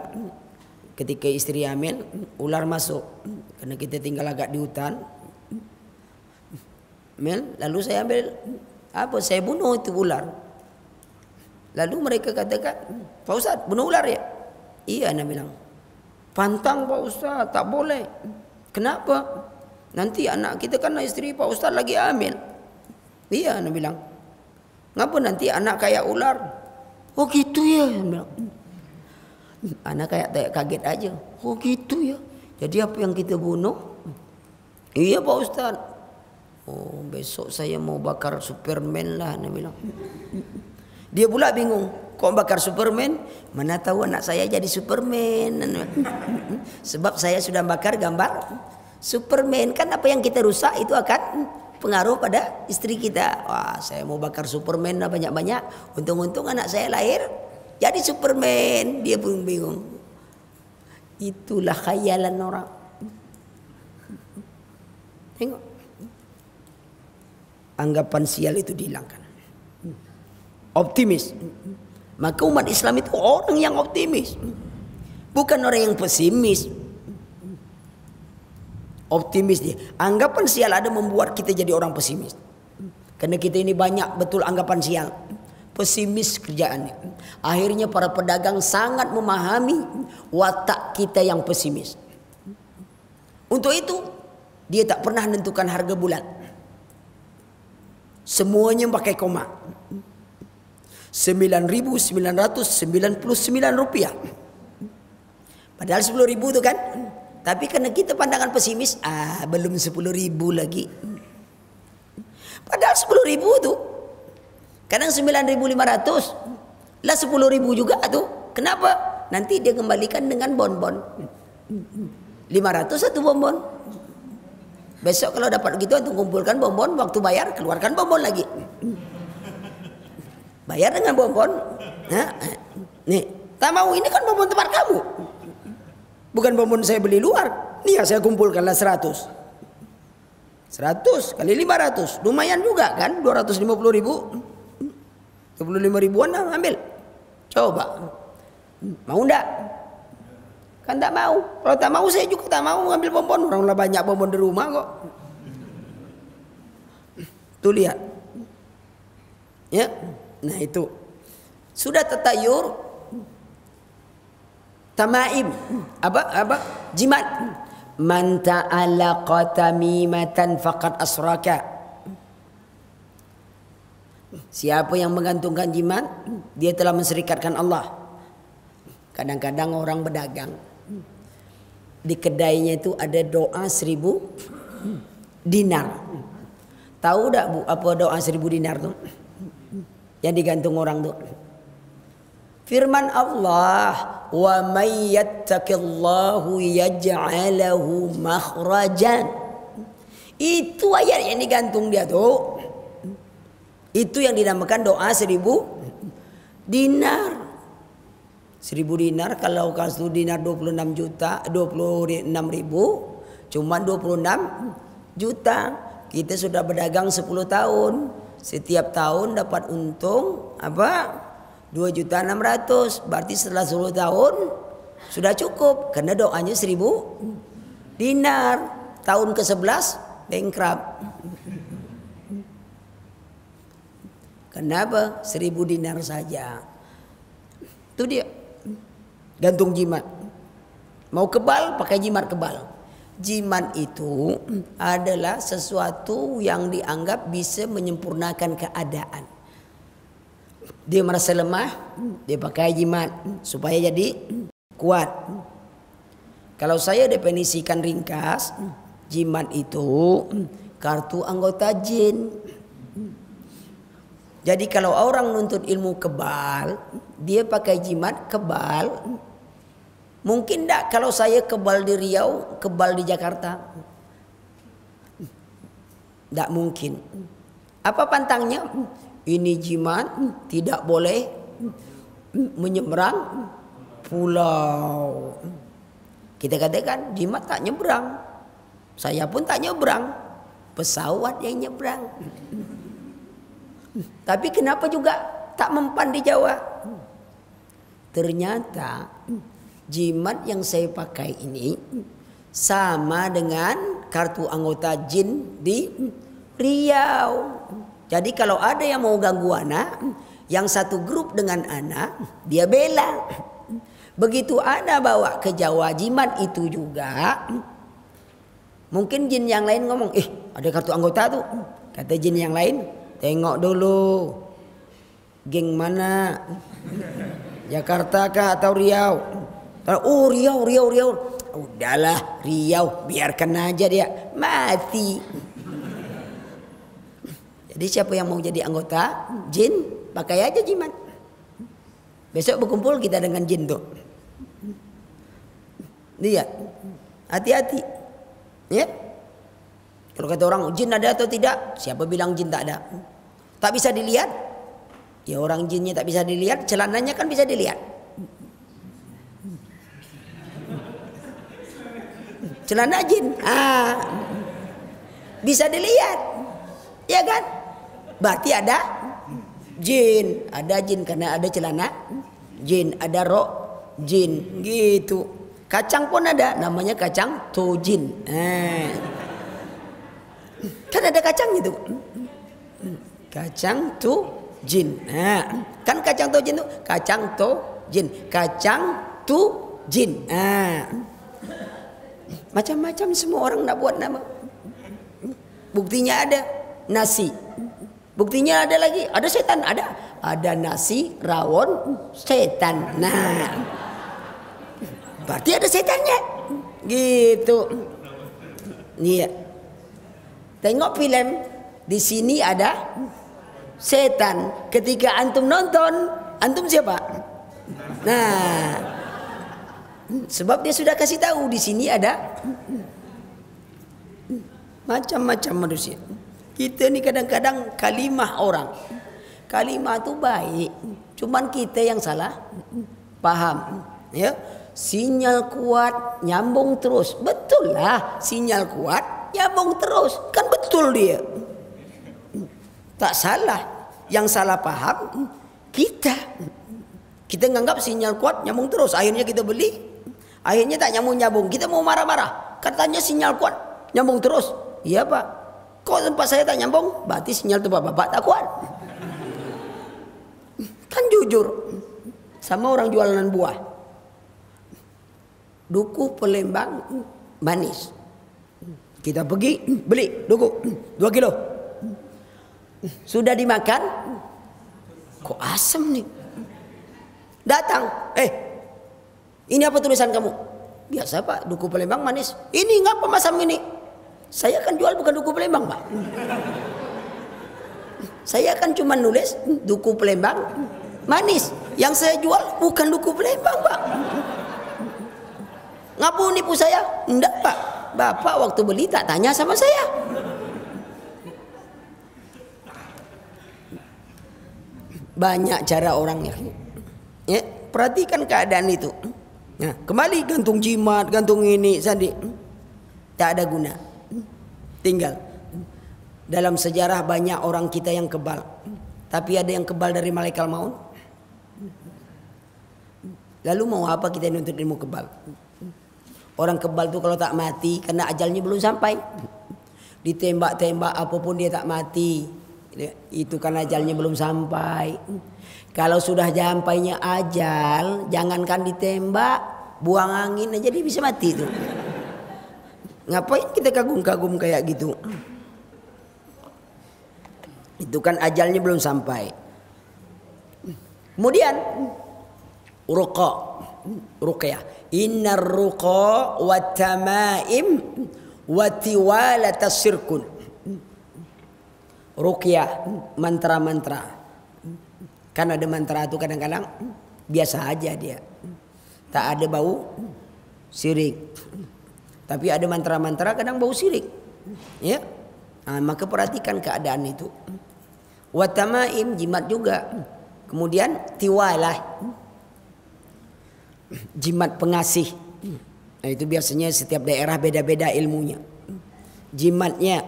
Ketika istri hamil, ular masuk. Karena kita tinggal agak di hutan. Lalu saya ambil apa? Saya bunuh itu ular. Lalu mereka katakan, Pak Ustaz, bunuh ular ya? Iya, Anda bilang. Pantang Pak Ustaz, tak boleh. Kenapa? Nanti anak kita kan istri Pak Ustaz lagi hamil. Iya, Anda bilang. Ngapa nanti anak kayak ular? Oh gitu ya, Anda bilang. Anak kayak kaget aja. Oh gitu ya. Jadi apa yang kita bunuh? Iya Pak Ustaz. Oh besok saya mau bakar Superman lah, Anda bilang. Dia pula bingung. Kok bakar Superman? Mana tahu anak saya jadi Superman. Sebab saya sudah bakar gambar Superman. Kan apa yang kita rusak itu akan pengaruh pada istri kita. Wah, saya mau bakar Superman lah banyak-banyak. Untung-untung anak saya lahir jadi Superman. Dia pun bingung. Itulah khayalan orang. Tengok. Anggapan sial itu dihilangkan. Optimis. Maka umat Islam itu orang yang optimis, bukan orang yang pesimis. Optimis dia. Anggapan sial ada membuat kita jadi orang pesimis. Karena kita ini banyak betul anggapan sial. Pesimis kerjaannya. Akhirnya para pedagang sangat memahami watak kita yang pesimis. Untuk itu dia tak pernah menentukan harga bulan. Semuanya pakai koma. 9.999 rupiah. Padahal 10.000 itu kan. Tapi karena kita pandangan pesimis, belum 10.000 lagi. Padahal 10.000 itu kadang 9.500 lah 10.000 juga tuh. Kenapa? Nanti dia kembalikan dengan bonbon 500 satu bonbon. Besok kalau dapat gitu untuk kumpulkan bonbon, waktu bayar keluarkan bonbon lagi. Bayar dengan bonbon. Nih, tak mau ini kan bonbon tempat kamu. Bukan bonbon saya beli luar. Nih ya saya kumpulkanlah 100 kali 500. Lumayan juga kan, 250.000. 25 ribuan lah ambil. Coba. Mau enggak? Kan tak mau. Kalau tak mau saya juga tak mau ambil bonbon. Orang lah banyak bonbon di rumah kok. Tuh lihat. Ya. Nah itu. Sudah tatayur. Tamaim. Apa? Jimat. Man ta'alaqa tamimatan faqad asraka. Siapa yang menggantungkan jimat, dia telah menserikatkan Allah. Kadang-kadang orang berdagang, Di kedainya itu ada doa 1000 dinar. Tahu tak Bu apa doa 1000 dinar tuh? Yang digantung orang tuh. Firman Allah, wa may yattaqillahu yaj'alahu makhrajan. Itu ayat yang digantung dia tuh. Itu yang dinamakan doa 1000 dinar. 1000 dinar kalau 1 dinar 26 juta, 26 ribu, cuma 26 juta. Kita sudah berdagang 10 tahun. Setiap tahun dapat untung apa? 2.600.000. Berarti setelah 10 tahun sudah cukup. Karena doanya 1000 dinar. Tahun ke-11 bankrupt. Kenapa? 1000 dinar saja. Itu dia. Gantung jimat. Mau kebal pakai jimat kebal. Jimat itu adalah sesuatu yang dianggap bisa menyempurnakan keadaan. Dia merasa lemah, dia pakai jimat supaya jadi kuat. Kalau saya definisikan ringkas, jimat itu kartu anggota jin. Jadi kalau orang nuntut ilmu kebal, dia pakai jimat kebal. Mungkin tak kalau saya kebal di Riau, kebal di Jakarta? Tak mungkin. Apa pantangnya? Ini jimat tidak boleh menyeberang pulau. Kita katakan jimat tak nyebrang. Saya pun tak nyebrang. Pesawat yang nyebrang. Tapi kenapa juga tak mempan di Jawa? Ternyata jimat yang saya pakai ini sama dengan kartu anggota jin di Riau. Jadi kalau ada yang mau ganggu anak, yang satu grup dengan anak, dia bela. Begitu anak bawa ke Jawa jimat itu juga, mungkin jin yang lain ngomong, ada kartu anggota tuh. Kata jin yang lain, tengok dulu, geng mana? Jakarta kah atau Riau? Oh Riau. Udahlah Riau, biarkan aja dia mati. Jadi siapa yang mau jadi anggota jin, pakai aja jimat. Besok berkumpul kita dengan jin tuh. Lihat, hati-hati. Ya. Kalau kata orang jin ada atau tidak, siapa bilang jin tak ada? Tak bisa dilihat. Ya orang jinnya tak bisa dilihat, celananya kan bisa dilihat. Celana jin, bisa dilihat, ya kan? Berarti ada jin karena ada celana jin, ada rok jin, gitu. Kacang pun ada, namanya kacang tojin. Kan ada kacang itu, kacang tojin. Kan kacang tojin itu kacang tojin. Macam-macam semua orang nak buat nama. Buktinya ada nasi. Buktinya ada lagi, ada setan, ada nasi, rawon, setan. Nah, berarti ada setannya. Gitu. Iya. Tengok film, di sini ada setan. Ketika antum nonton, antum siapa? Nah, sebab dia sudah kasih tahu di sini ada macam-macam manusia. Kita ni kadang-kadang kalimah orang. Kalimah tu baik, cuman kita yang salah paham. Ya, sinyal kuat nyambung terus. Betul lah, sinyal kuat nyambung terus. Kan betul dia. Tak salah. Yang salah paham kita. Kita nganggap sinyal kuat nyambung terus. Akhirnya kita beli. Akhirnya tak nyambung-nyambung. Kita mau marah-marah. Katanya sinyal kuat nyambung terus. Iya Pak. Kok tempat saya tak nyambung? Berarti sinyal tempat Bapak tak kuat. Kan jujur. Sama orang jualan buah. Duku Palembang manis. Kita pergi beli duku 2 kilo. Sudah dimakan. Kok asam nih? Datang. Ini apa tulisan kamu? Biasa Pak, duku Palembang manis. Ini ngapa masam ini? Saya kan jual bukan duku Palembang Pak. Saya kan cuma nulis duku Palembang manis. Yang saya jual bukan duku Palembang Pak. Ngapa nipu saya? Enggak Pak. Bapak waktu beli tak tanya sama saya. Banyak cara orangnya. Ya, perhatikan keadaan itu. Nah, kembali gantung jimat, gantung ini, sandi. Tak ada guna. Tinggal. Dalam sejarah banyak orang kita yang kebal. Tapi ada yang kebal dari malaikat maut. Lalu mau apa kita nuntut ilmu kebal? Orang kebal tuh kalau tak mati karena ajalnya belum sampai. Ditembak-tembak apapun dia tak mati. Itu kan ajalnya belum sampai. Kalau sudah sampainya ajal, jangankan ditembak, buang angin aja dia bisa mati tuh. Ngapain kita kagum-kagum kayak gitu? Itu kan ajalnya belum sampai. Kemudian ruqyah. Innar ruqa wa tamaim wa tiwalata sirkun. Ruqyah, mantra-mantra. Kan ada mantra itu kadang-kadang biasa aja dia. Tak ada bau syirik. Tapi ada mantra-mantra kadang bau syirik. Ya. Nah, maka perhatikan keadaan itu. Wa tamaim, jimat juga. Kemudian tiwalah, jimat pengasih. Nah, itu biasanya setiap daerah beda-beda ilmunya. Jimatnya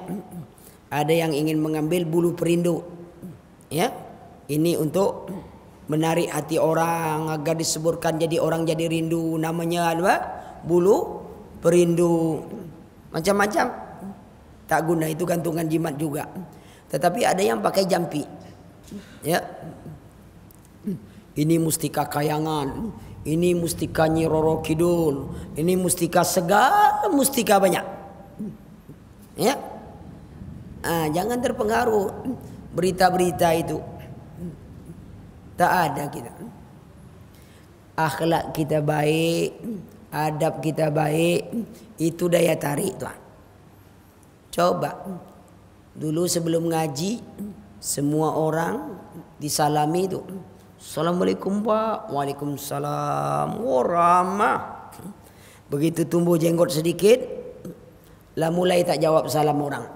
ada yang ingin mengambil bulu perindu. Ya. Ini untuk menarik hati orang agar diseburkan jadi orang jadi rindu. Namanya apa? Bulu perindu. Macam-macam. Tak guna, itu gantungan jimat juga. Tetapi ada yang pakai jampi. Ya. Ini mustika kayangan, ini mustika Nyi Roro Kidul, ini mustika segala mustika banyak. Ya. Jangan terpengaruh berita-berita itu. Tak ada kita. Akhlak kita baik, adab kita baik, itu daya tarik Tuhan. Coba dulu sebelum ngaji, semua orang disalami itu. Assalamualaikum Pak. Waalaikumsalam warahmah. Begitu tumbuh jenggot sedikit, lah mulai tak jawab salam orang.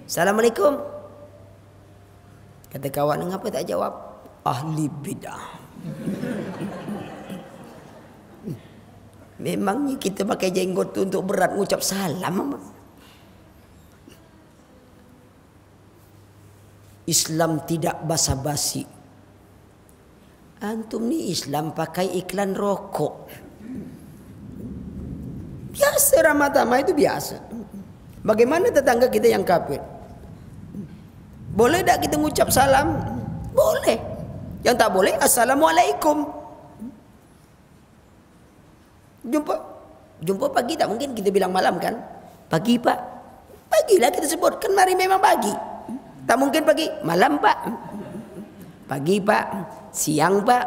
Assalamualaikum. Kata kawan, ngapa tak jawab? Ahli bidah. Memangnya kita pakai jenggot tu untuk berat ngucap salam. Islam tidak basa-basi. Antum ni Islam pakai iklan rokok. Biasa Ramadhan itu biasa. Bagaimana tetangga kita yang kafir? Boleh tak kita ngucap salam? Boleh. Yang tak boleh, assalamualaikum. Jumpa pagi tak mungkin kita bilang malam kan? Pagi Pak. Pagilah kita sebut, kan mari memang pagi. Tak mungkin pagi, malam Pak. Pagi Pak, siang Pak,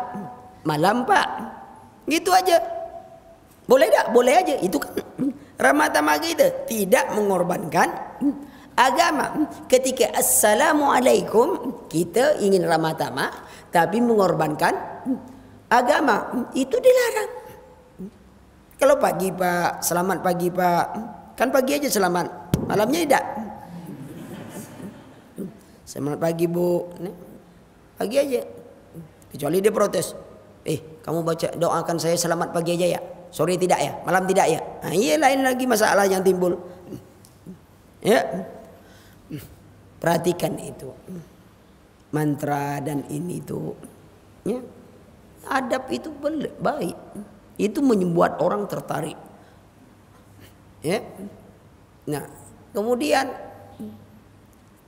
malam Pak. Gitu aja. Boleh tak? Boleh aja. Itu kan Ramadhan kita tidak mengorbankan agama. Ketika assalamualaikum, kita ingin Ramadhan tapi mengorbankan agama, itu dilarang. Kalau pagi Pak, selamat pagi Pak, kan pagi aja selamat, malamnya tidak. Selamat pagi Bu, pagi aja. Kecuali dia protes, kamu baca doakan saya selamat pagi aja ya, sore tidak ya, malam tidak ya. Nah, iya lain lagi masalah yang timbul. Ya, perhatikan itu. Mantra dan ini tuh, ya, adab itu baik, itu membuat orang tertarik. Ya, nah kemudian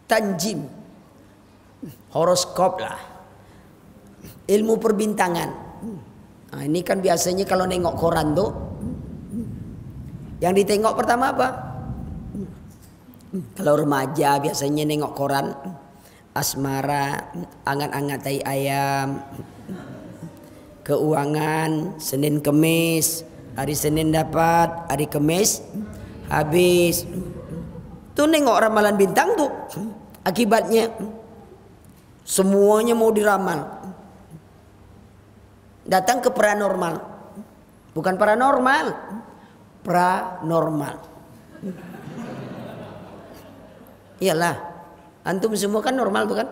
tanjim, horoskop lah, ilmu perbintangan. Nah, ini kan biasanya kalau nengok koran tuh, yang ditengok pertama apa? Kalau remaja biasanya nengok koran. Asmara, angan-angan tai ayam, keuangan, Senin Kemis, Hari Senin dapat, hari Kamis habis. Tuh nengok ramalan bintang tuh. Akibatnya semuanya mau diramal. Datang ke paranormal. Bukan paranormal, pranormal. Iyalah, antum semua kan normal bukan?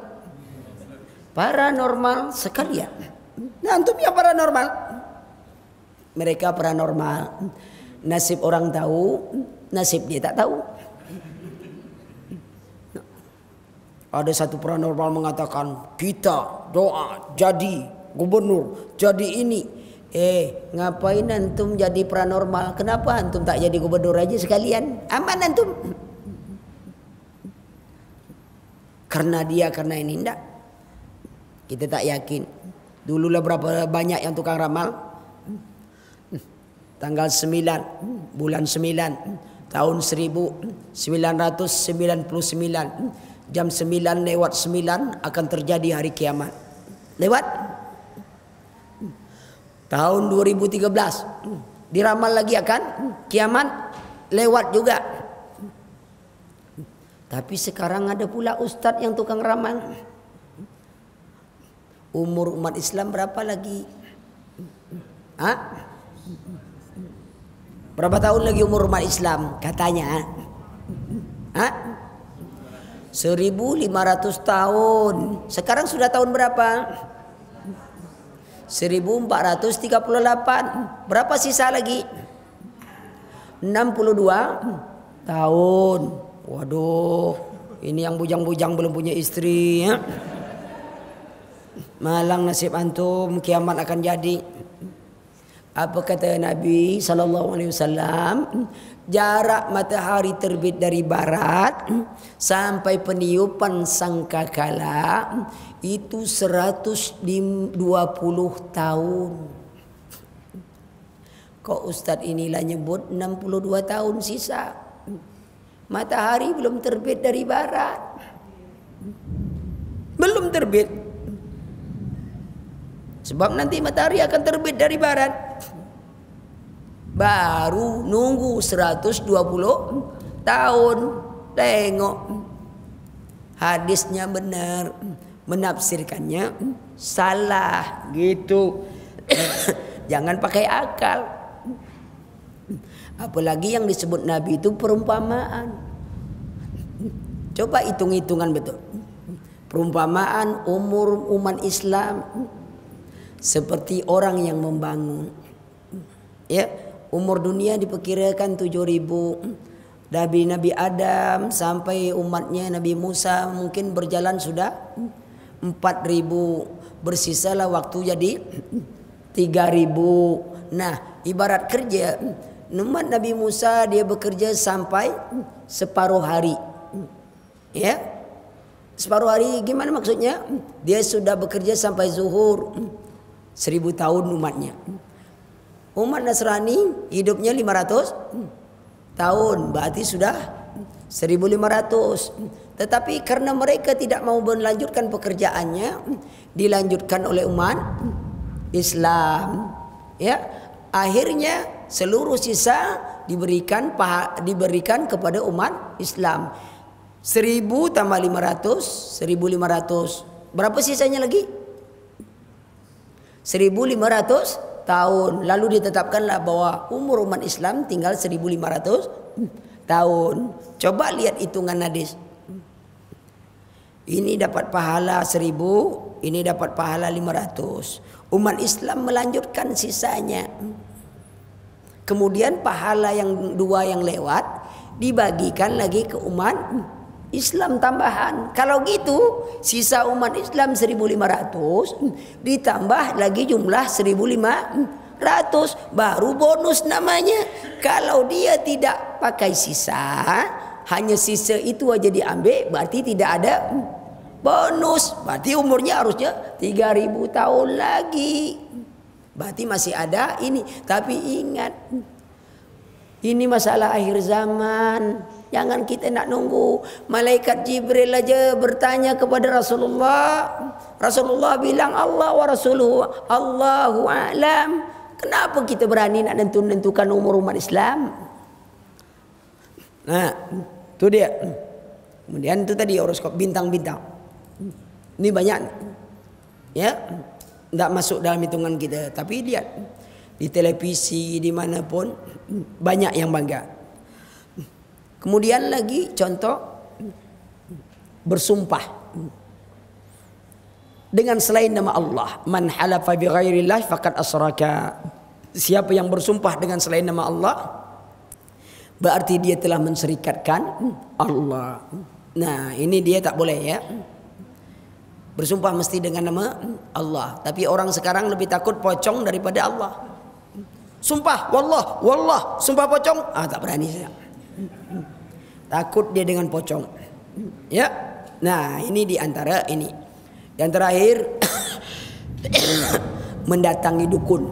Paranormal sekalian. Nah, antum yang paranormal. Mereka paranormal. Nasib orang tahu, nasib dia tak tahu. Ada satu paranormal mengatakan, kita doa jadi gubernur, jadi ini. Ngapain antum jadi paranormal? Kenapa antum tak jadi gubernur aja sekalian? Aman antum. Karena dia, karena ini enggak. Kita tak yakin. Dululah berapa banyak yang tukang ramal? Tanggal 9 bulan 9 tahun 1999 jam 9:09 akan terjadi hari kiamat. Lewat tahun 2013 diramal lagi akan kiamat, lewat juga. Tapi sekarang ada pula ustadz yang tukang ramal. Umur umat Islam berapa lagi? Berapa tahun lagi umur umat Islam katanya? 1.500 tahun. Sekarang sudah tahun berapa? 1438. Berapa sisa lagi? 62 tahun. Waduh, ini yang bujang-bujang belum punya istri ya. Malang nasib antum, kiamat akan jadi. Apa kata Nabi SAW? Jarak matahari terbit dari barat sampai peniupan sangkakala itu 120 tahun. Kok Ustadz inilah nyebut 62 tahun sisa? Matahari belum terbit dari barat. Belum terbit. Sebab nanti matahari akan terbit dari barat. Baru nunggu 120 tahun. Tengok. Hadisnya benar. Menafsirkannya salah. Gitu. Jangan pakai akal. Apalagi yang disebut Nabi itu perumpamaan. Coba hitung-hitungan betul. Perumpamaan umur umat Islam seperti orang yang membangun. Ya, umur dunia diperkirakan 7.000. Dari Nabi Adam sampai umatnya Nabi Musa mungkin berjalan sudah 4.000. Bersisalah waktu jadi 3.000. Nah, ibarat kerja, umat Nabi Musa dia bekerja sampai separuh hari. Ya, separuh hari gimana maksudnya? Dia sudah bekerja sampai zuhur. 1.000 tahun umatnya. Umat Nasrani hidupnya 500 tahun. Berarti sudah 1.500. Tetapi karena mereka tidak mau melanjutkan pekerjaannya, dilanjutkan oleh umat Islam. Ya, akhirnya seluruh sisa diberikan kepada umat Islam. 1.000 tambah 500, 1.500. Berapa sisanya lagi? 1.500 tahun. Lalu ditetapkanlah bahwa umur umat Islam tinggal 1.500 tahun. Coba lihat hitungan hadis. Ini dapat pahala 1.000, ini dapat pahala 500. Umat Islam melanjutkan sisanya. Kemudian pahala yang 2 yang lewat dibagikan lagi ke umat Islam tambahan. Kalau gitu sisa umat Islam 1.500 ditambah lagi jumlah 1.500 baru bonus namanya. Kalau dia tidak pakai sisa, hanya sisa itu aja diambil, berarti tidak ada bonus. Berarti umurnya harusnya 3.000 tahun lagi. Berarti masih ada ini. Tapi ingat, ini masalah akhir zaman. Jangan kita nak nunggu. Malaikat Jibril aja bertanya kepada Rasulullah. Rasulullah bilang Allah wa rasuluhu Allahu a'lam. Kenapa kita berani nak nentukan umur umat Islam? Nah, itu dia. Kemudian itu tadi horoskop bintang-bintang. Ini banyak, ya, tidak masuk dalam hitungan kita. Tapi lihat di televisi dimanapun banyak yang bangga. Kemudian lagi contoh bersumpah dengan selain nama Allah. Man halafa bi ghairillah faqad asyraka. Siapa yang bersumpah dengan selain nama Allah, berarti dia telah menserikatkan Allah. Nah, ini dia tak boleh, ya. Bersumpah mesti dengan nama Allah. Tapi orang sekarang lebih takut pocong daripada Allah. Sumpah wallah, wallah, sumpah pocong, tak berani saya. Takut dia dengan pocong. Ya. Nah, ini di antara ini. Yang terakhir mendatangi dukun.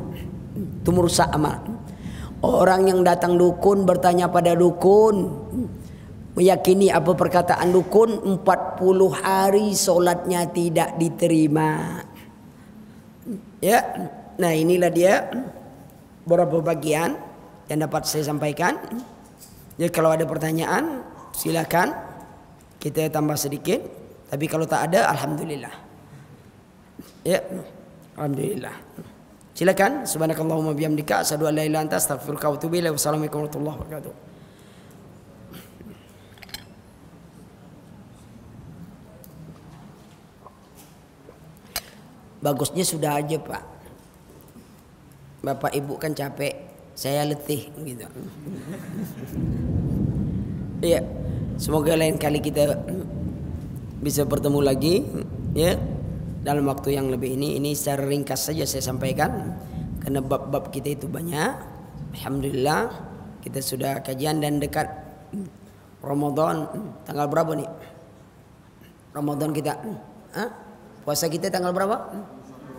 Itu merusak amal. Orang yang datang dukun bertanya pada dukun, meyakini apa perkataan dukun, 40 hari solatnya tidak diterima. Ya. Nah, inilah dia beberapa bagian yang dapat saya sampaikan. Jadi kalau ada pertanyaan silakan kita tambah sedikit. Tapi kalau tak ada, alhamdulillah. Ya, alhamdulillah. Silakan. Subhanakallahumma bihamdika asyhadu an la ilaha illa anta astaghfiruka wa atubu ilaik. Wassalamualaikum warahmatullahi wabarakatuh. Bagusnya sudah aja, Pak. Bapak Ibu kan capek, saya letih gitu. Iya, semoga lain kali kita bisa bertemu lagi, ya, dalam waktu yang lebih ini. Ini secara ringkas saja saya sampaikan karena bab-bab kita itu banyak. Alhamdulillah kita sudah kajian dan dekat Ramadan. Tanggal berapa nih? Ramadan kita, puasa kita tanggal berapa?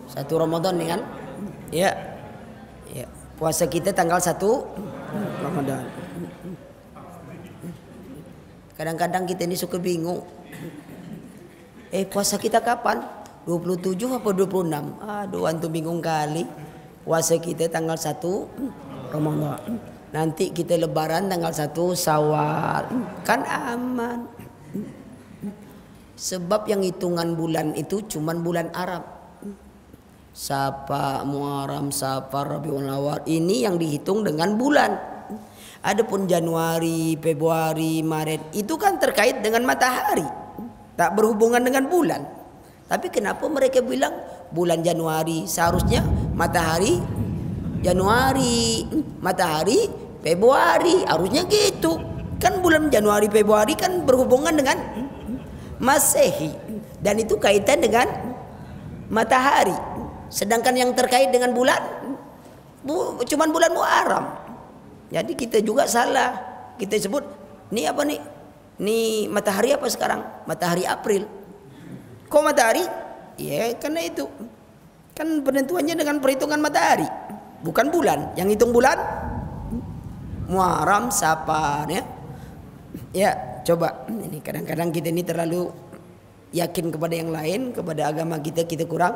1 Ramadan nih kan? Ya, ya. Puasa kita tanggal 1 Ramadan. Kadang-kadang kita ini suka bingung. Puasa kita kapan? 27 apa 26? Aduh, antum bingung kali. Puasa kita tanggal 1 Ramadan. Nanti kita lebaran tanggal 1 Syawal. Kan aman. Sebab yang hitungan bulan itu cuman bulan Arab. Safar, Muharram, Safar, Rabiul Awal. Ini yang dihitung dengan bulan. Adapun Januari, Februari, Maret itu kan terkait dengan matahari, tak berhubungan dengan bulan. Tapi kenapa mereka bilang bulan Januari? Seharusnya matahari Januari, matahari Februari, harusnya gitu. Kan bulan Januari, Februari kan berhubungan dengan Masehi dan itu kaitan dengan matahari. Sedangkan yang terkait dengan bulan cuman bulan Muharram. Jadi kita juga salah. Kita sebut ini apa nih? Ini matahari apa sekarang? Matahari April. Kok matahari? Ya karena itu. Kan penentuannya dengan perhitungan matahari, bukan bulan. Yang hitung bulan Muharram, Safar, ya. Ya, coba. Ini kadang-kadang kita ini terlalu yakin kepada yang lain, kepada agama kita kurang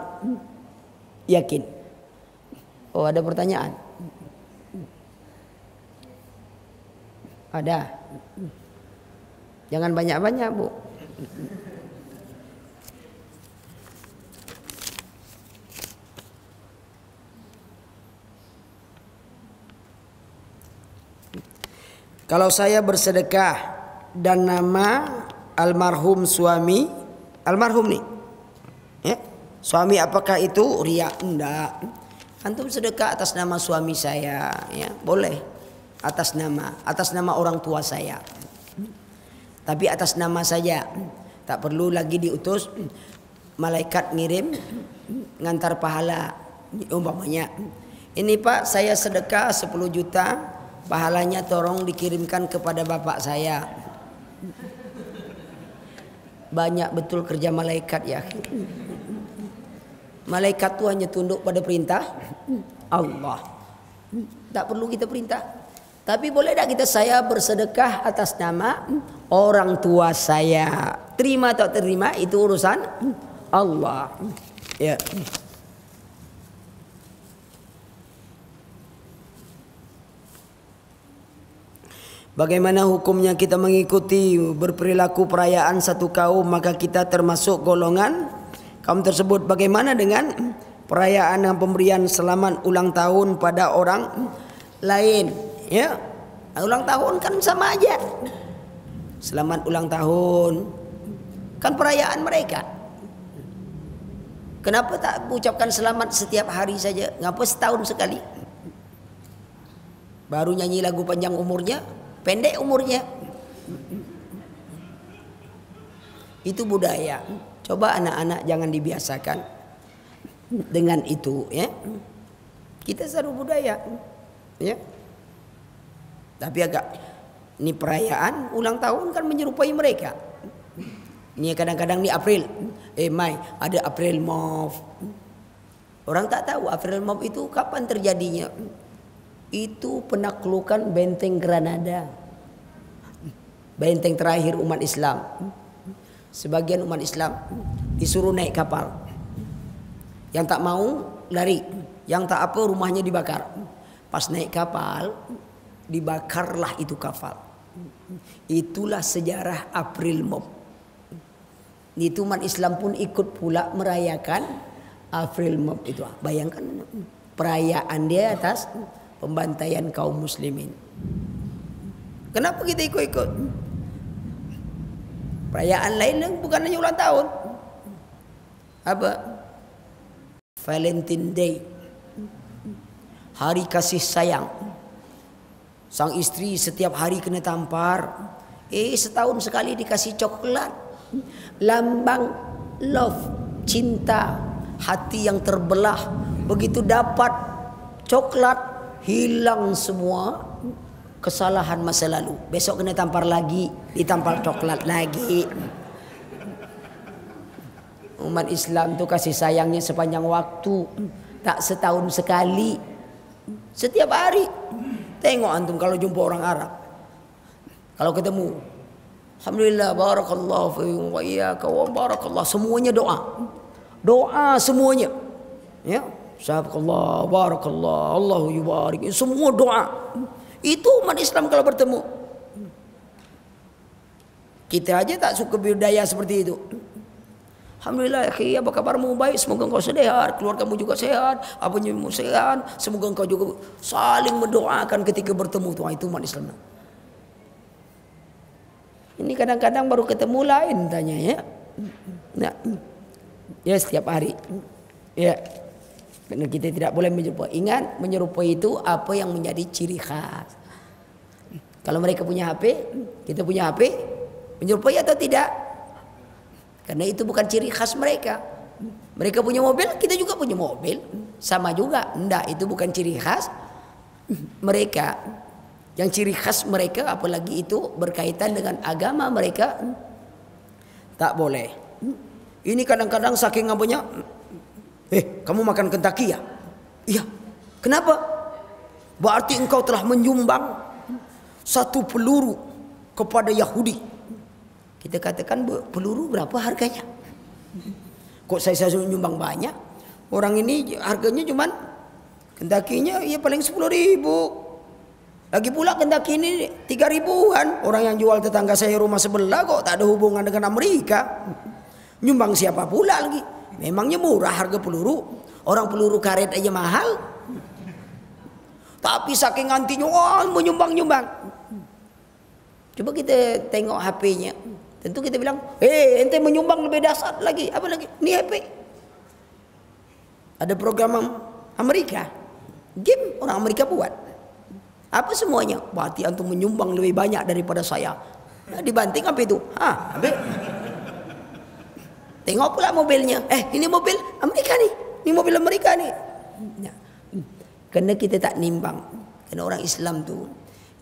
yakin. Oh, ada pertanyaan? Ada. Jangan banyak-banyak, Bu. Kalau saya bersedekah dan nama almarhum suami, almarhum nih, ya, suami apakah itu riya? Enggak. Antum sedekah atas nama suami saya, ya boleh. Atas nama orang tua saya. Tapi atas nama saja, tak perlu lagi diutus malaikat ngirim ngantar pahala. Umpamanya, ini Pak saya sedekah 10 juta, pahalanya tolong dikirimkan kepada bapak saya. Banyak betul kerja malaikat ya. Malaikat itu hanya tunduk pada perintah Allah. Tak perlu kita perintah. Tapi boleh tak kita saya bersedekah atas nama orang tua saya. Terima atau terima itu urusan Allah. Ya. Bagaimana hukumnya kita mengikuti berperilaku perayaan satu kaum, maka kita termasuk golongan kaum tersebut. Bagaimana dengan perayaan dan pemberian selamat ulang tahun pada orang lain? Ya, ulang tahun kan sama aja. Selamat ulang tahun kan perayaan mereka. Kenapa tak ucapkan selamat setiap hari saja? Ngapa setahun sekali? Baru nyanyi lagu panjang umurnya, pendek umurnya. Itu budaya. Coba anak-anak jangan dibiasakan dengan itu, ya. Kita selalu budaya, ya. Tapi agak ini perayaan ulang tahun kan menyerupai mereka. Ini kadang-kadang di April, Mai ada April Mop. Orang tak tahu April Mop itu kapan terjadinya. Itu penaklukan benteng Granada, benteng terakhir umat Islam. Sebagian umat Islam disuruh naik kapal. Yang tak mau lari, yang tak apa rumahnya dibakar. Pas naik kapal dibakarlah itu kapal. Itulah sejarah April Mop. Itu umat Islam pun ikut pula merayakan April Mop itu. Bayangkan perayaan dia atas pembantaian kaum muslimin. Kenapa kita ikut-ikut? Perayaan lain bukan hanya ulang tahun. Apa? Valentine Day, hari kasih sayang. Sang istri setiap hari kena tampar. Setahun sekali dikasih coklat. Lambang love, cinta, hati yang terbelah. Begitu dapat coklat, hilang semua kesalahan masa lalu. Besok kena tampar lagi, ditampar coklat lagi. Umat Islam tu kasih sayangnya sepanjang waktu, tak setahun sekali, setiap hari. Tengok antum kalau jumpa orang Arab, kalau ketemu, alhamdulillah, barakallahu fiikum wa iyyaka wa barakallah, semuanya doa, doa semuanya, ya, syabaqallah, barakallah, Allahu yubarik, semua doa. Itu umat Islam kalau bertemu. Kita aja tak suka budaya seperti itu. Alhamdulillah, akhi, apa kabarmu? Baik, semoga engkau sehat, keluargamu juga sehat, apanya sehat, semoga engkau juga saling mendoakan ketika bertemu. Itu umat Islam. Ini kadang-kadang baru ketemu lain tanya, ya. Nah, ya setiap hari. Ya. Karena kita tidak boleh menyerupai. Ingat, menyerupai itu apa yang menjadi ciri khas. Kalau mereka punya HP, kita punya HP, menyerupai atau tidak? Karena itu bukan ciri khas mereka. Mereka punya mobil, kita juga punya mobil. Sama juga. Enggak, itu bukan ciri khas mereka. Yang ciri khas mereka, apalagi itu berkaitan dengan agama mereka, tak boleh. Ini kadang-kadang saking apanya, kamu makan Kentucky ya? Iya. Kenapa? Berarti engkau telah menyumbang satu peluru kepada Yahudi. Kita katakan, peluru berapa harganya? Kok saya nyumbang banyak? Orang ini harganya cuman Kentucky-nya ya paling 10.000. Lagi pula Kentucky ini 3.000-an. Orang yang jual tetangga saya rumah sebelah kok tak ada hubungan dengan Amerika. Nyumbang siapa pula lagi? Memangnya murah harga peluru? Orang peluru karet aja mahal. Tapi saking antinya, menyumbang-nyumbang. Coba kita tengok HP-nya. Tentu kita bilang, ente menyumbang lebih dahsyat lagi. Apa lagi? Ini HP. Ada program Amerika. Game orang Amerika buat. Apa semuanya? Berarti antum menyumbang lebih banyak daripada saya. Nah, dibanting apa itu? Habis. Tengok pula mobilnya. Ini mobil Amerika nih. Ini mobil Amerika nih. Nah, karena kita tak nimbang. Karena orang Islam tuh,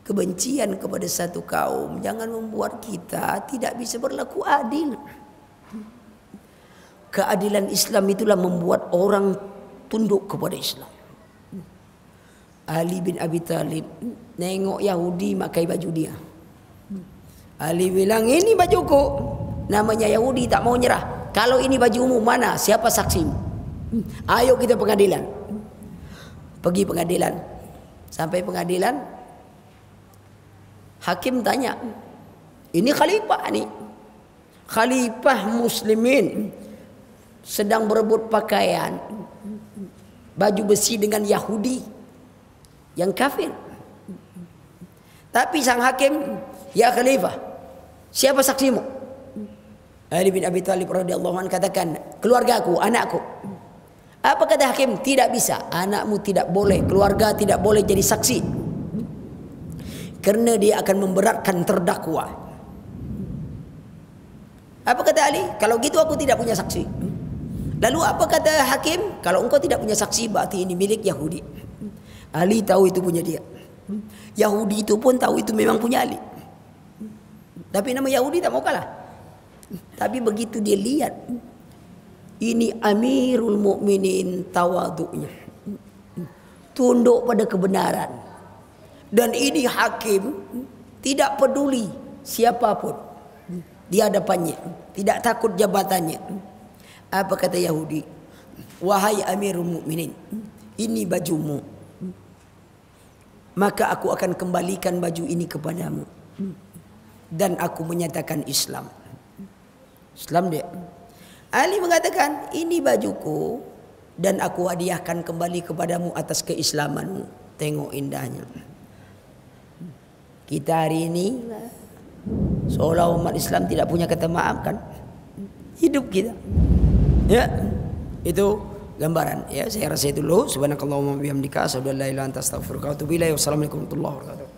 kebencian kepada satu kaum jangan membuat kita tidak bisa berlaku adil. Keadilan Islam itulah membuat orang tunduk kepada Islam. Ali bin Abi Thalib nengok Yahudi pakai baju dia. Ali bilang, ini bajuku. Namanya Yahudi tak mau nyerah. Kalau ini bajumu, mana? Siapa saksimu? Ayo kita pengadilan. Pergi pengadilan. Sampai pengadilan, Hakim tanya, ini khalifah nih, khalifah muslimin sedang berebut pakaian baju besi dengan Yahudi yang kafir. Tapi sang hakim, ya khalifah, siapa saksimu? Ali bin Abi Thalib radhiyallahu anhu katakan, keluargaku, anakku. Apa kata hakim? Tidak bisa, anakmu tidak boleh, keluarga tidak boleh jadi saksi, karena dia akan memberatkan terdakwa. Apa kata Ali? Kalau gitu aku tidak punya saksi. Lalu apa kata hakim? Kalau engkau tidak punya saksi, berarti ini milik Yahudi. Ali tahu itu punya dia. Yahudi itu pun tahu itu memang punya Ali. Tapi nama Yahudi tak mau kalah. Tapi begitu dia lihat, ini Amirul Mukminin tawaduknya, tunduk pada kebenaran. Dan ini hakim tidak peduli siapapun di hadapannya, tidak takut jabatannya. Apa kata Yahudi? Wahai Amirul Mukminin, ini bajumu, maka aku akan kembalikan baju ini kepadamu, dan aku menyatakan Islam. Islam dia. Ali mengatakan, ini bajuku dan aku hadiahkan kembali kepadamu atas keislamanmu. Tengok indahnya. Kita hari ini seolah umat Islam tidak punya kata maaf kan? Hidup kita. Ya, itu gambaran. Ya, saya rasa itu dulu. Subhanakallahumma bihamdika asyhadu an la ilaha illa anta astaghfiruka wa atubu ilaik. Wassalamualaikum warahmatullahi wabarakatuh.